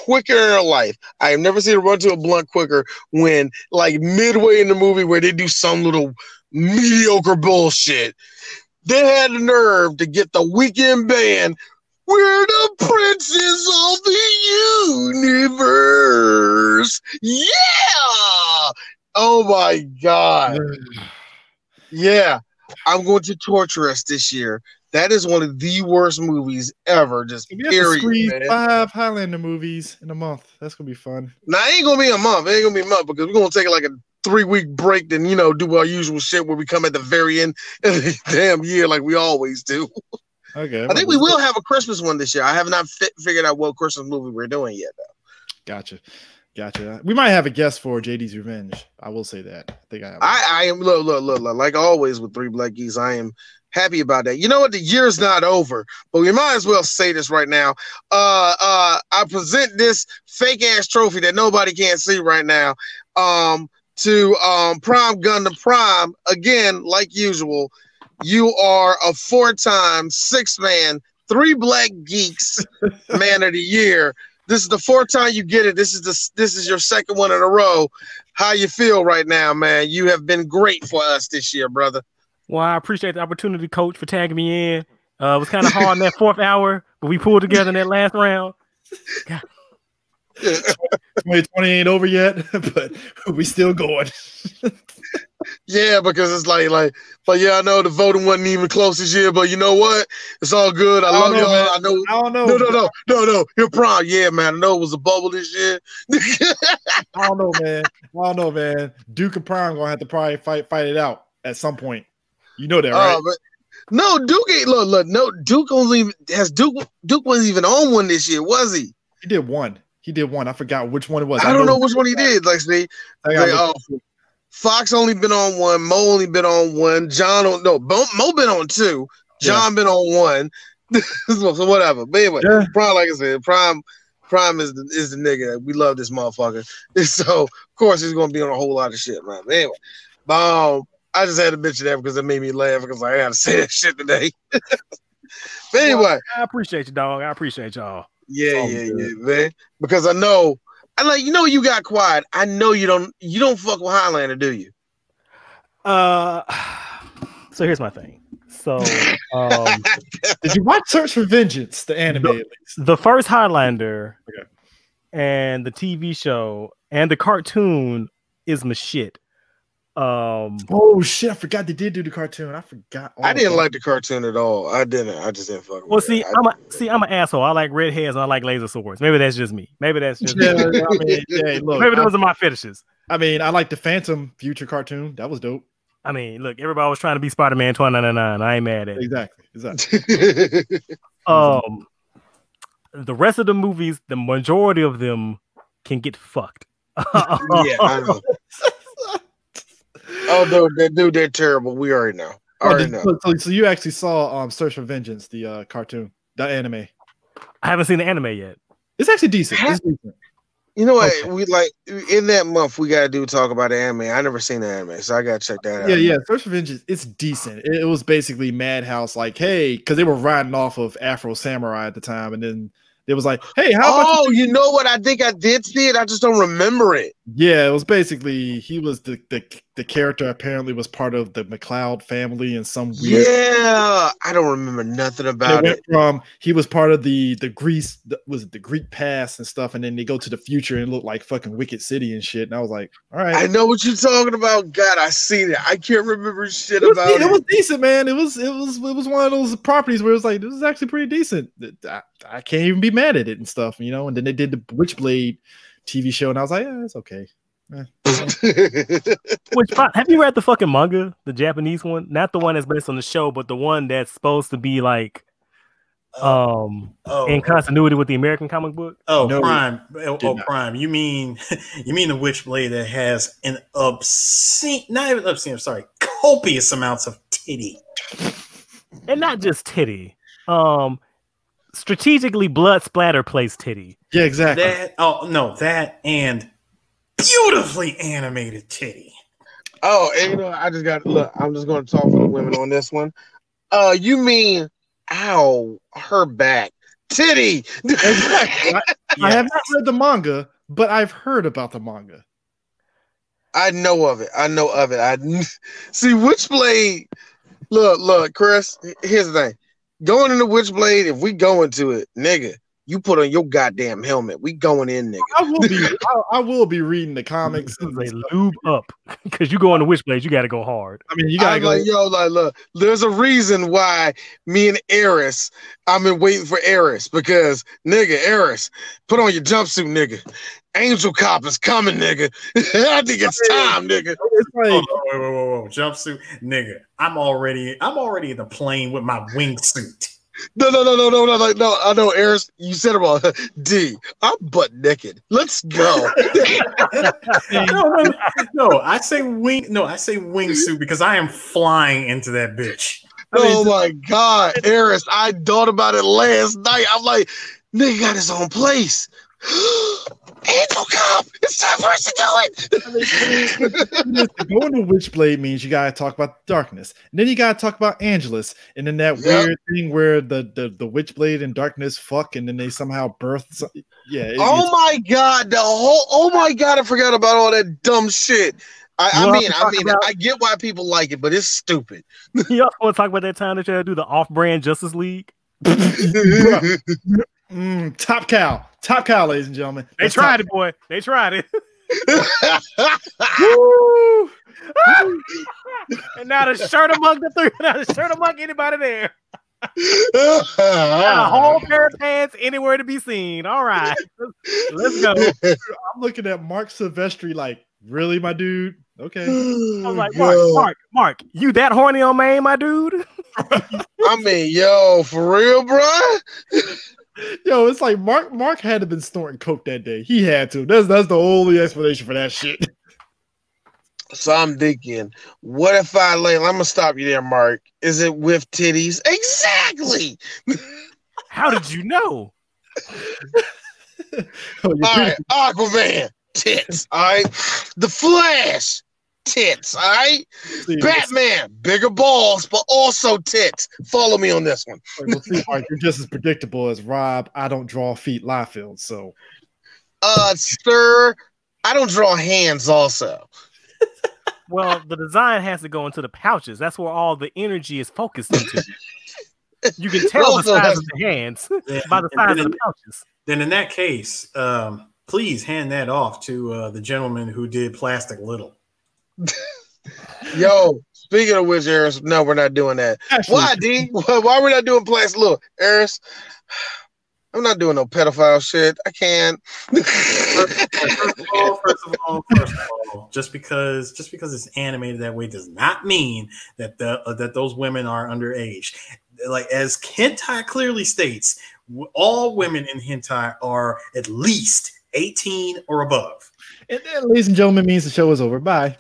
in her life. I have never seen her run to a blunt quicker when, like, midway in the movie where they do some little mediocre bullshit. They had the nerve to get the weekend band. We're the princes of the universe. Yeah. Oh my God. Yeah. I'm going to torture us this year. That is one of the worst movies ever. Just period. 5 Highlander movies in a month. That's gonna be fun. Now it ain't gonna be a month. It ain't gonna be a month because we're gonna take like a 3-week break, then do our usual shit where we come at the very end of the damn year like we always do. Okay. I think we will have a Christmas one this year. I have not figured out what Christmas movie we're doing yet, though. Gotcha. We might have a guest for JD's Revenge. I will say that. I think I am look. Like always with Three Black Geese, I am happy about that. You know what? The year's not over, but we might as well say this right now. I present this fake ass trophy that nobody can see right now. To PrimeGundam Prime, again, like usual, you are a 4-time 6-man, 3 Black Geeks Man of the Year. This is the 4th time you get it. This is your 2nd one in a row. How you feel right now, man? You have been great for us this year, brother. Well, I appreciate the opportunity, Coach, for tagging me in. It was kind of hard in that 4th hour, but we pulled together in that last round. God. 2020 ain't over yet, but we still going. Yeah, because it's like, but yeah, I know the voting wasn't even close this year, but you know what? It's all good. I love y'all. Man. I know. I don't know. No. You're Prime. Yeah, man. I know it was a bubble this year. I don't know, man. Duke and Prime gonna have to probably fight it out at some point. You know that, right? But no, Duke ain't look. No, Duke only Duke wasn't even on one this year, was he? He did one. I forgot which one it was. I don't know which one he did. Like, see, Fox only been on one. Mo only been on one. Mo been on 2. John been on 1. So whatever. But anyway, Prime, like I said, Prime Prime is the nigga. We love this motherfucker. So of course he's gonna be on a whole lot of shit, man. But anyway, I just had to mention that because it made me laugh because I had to say that shit today. But anyway, well, I appreciate you, dog. I appreciate y'all. Yeah, man. Because I know, you got quiet. I know you don't fuck with Highlander, do you? So here's my thing. So, did you watch Search for Vengeance, the anime at least? The first Highlander, and the TV show and the cartoon is my shit. Oh shit! I forgot they did do the cartoon. I forgot. I didn't like the cartoon at all. I didn't. I just didn't fuck with it. I'm an asshole. I like red hairs and I like laser swords. Maybe that's just me. Maybe that's just me. Look, maybe those are my fetishes. I mean, I like the Phantom Future cartoon. That was dope. I mean, look, everybody was trying to be Spider-Man 2099. I ain't mad at it. Exactly. The rest of the movies, the majority of them can get fucked. Yeah, I know. Oh, dude, they're terrible. We already know. So you actually saw Search for Vengeance, the cartoon, the anime. I haven't seen the anime yet. It's actually decent. It's decent. You know what? Okay. We like in that month we gotta talk about the anime. I never seen the anime, so I gotta check that out. Yeah. Search for Vengeance, it's decent. It was basically Madhouse, like, hey, because they were riding off of Afro Samurai at the time, and then it was like, hey, how about you know what? I think I did see it. I just don't remember it. Yeah, it was basically he was the character apparently was part of the McLeod family and some weird. Yeah, I don't remember nothing about it. He was part of the Greek past and stuff, and then they go to the future and look like fucking Wicked City and shit. And I was like, all right, I know what you're talking about. God, I seen it. I can't remember shit about it. It was decent, man. It was one of those properties where it was like this is actually pretty decent. I can't even be mad at it and stuff, you know. And then they did the Witchblade TV show, and I was like, yeah, it's okay. Which have you read the fucking manga, the Japanese one? Not the one that's based on the show, but the one that's supposed to be like in continuity with the American comic book. No, Prime. Prime. You mean the Witchblade that has an copious amounts of titty, and not just titty. Strategically blood splatter place titty. Yeah, exactly. That and beautifully animated titty. Oh, and you know, I just got look. I'm just going to talk for the women on this one. You mean, her back titty? Exactly. I have not read the manga, but I've heard about the manga. I know of it. I see Witchblade. Look, Chris. Here's the thing. Going into Witchblade, if we go into it, nigga, you put on your goddamn helmet. We going in, nigga. I will be reading the comics. They lube up because you go on the Witchblade, you got to go hard. I mean, you gotta go. Look, there's a reason why me and Eris, I've been waiting for Eris because, nigga, Eris, put on your jumpsuit, nigga. Angel Cop is coming, nigga. I think it's time, nigga. It's like, whoa, jumpsuit, nigga. I'm already in the plane with my wingsuit. No. I know, Eris. You said it wrong. D. I'm butt naked. Let's go. No. I say wingsuit because I am flying into that bitch. My God, Eris! I thought about it last night. I'm like, nigga got his own place. Angel Cop, it's time for us to do it. Going to Witchblade means you gotta talk about darkness, and then you gotta talk about Angelus, and then that weird thing where the Witchblade and darkness fuck, and then they somehow birth. Yeah. My God, I forgot about all that dumb shit. I get why people like it, but it's stupid. You also want to talk about that time that you had to do the off-brand Justice League? Top cow, ladies and gentlemen. They tried it, boy. They tried it. Woo! And not a shirt among the three. Not a shirt among anybody there. Not a whole pair of pants anywhere to be seen. All right, let's go. I'm looking at Mark Silvestri like, really, my dude? Okay. I was like, Mark, you that horny on Maine, my dude? I mean, yo, for real, bro. Yo, it's like Mark had to have been snorting coke that day. He had to. That's the only explanation for that shit. So I'm thinking, what if I'm gonna stop you there, Mark. Is it with titties? Exactly. How did you know? All right, Aquaman, tits. All right, The Flash, tits. All right, Batman, bigger balls, but also tits. Follow me on this one. Well, see, Mark, you're just as predictable as Rob. I don't draw feet Liefeld, so. Sir, I don't draw hands also. Well, the design has to go into the pouches. That's where all the energy is focused into. You can tell the size of the hands by the size of the pouches. Then in that case, please hand that off to the gentleman who did Plastic Little. Yo, speaking of which, Eris, no, we're not doing that. Actually, why, D? Why are we not doing Plastic Little? Eris, I'm not doing no pedophile shit. I can't. First of all, just because it's animated that way does not mean that that those women are underage. Like as hentai clearly states, all women in hentai are at least 18 or above. And that, ladies and gentlemen, means the show is over. Bye.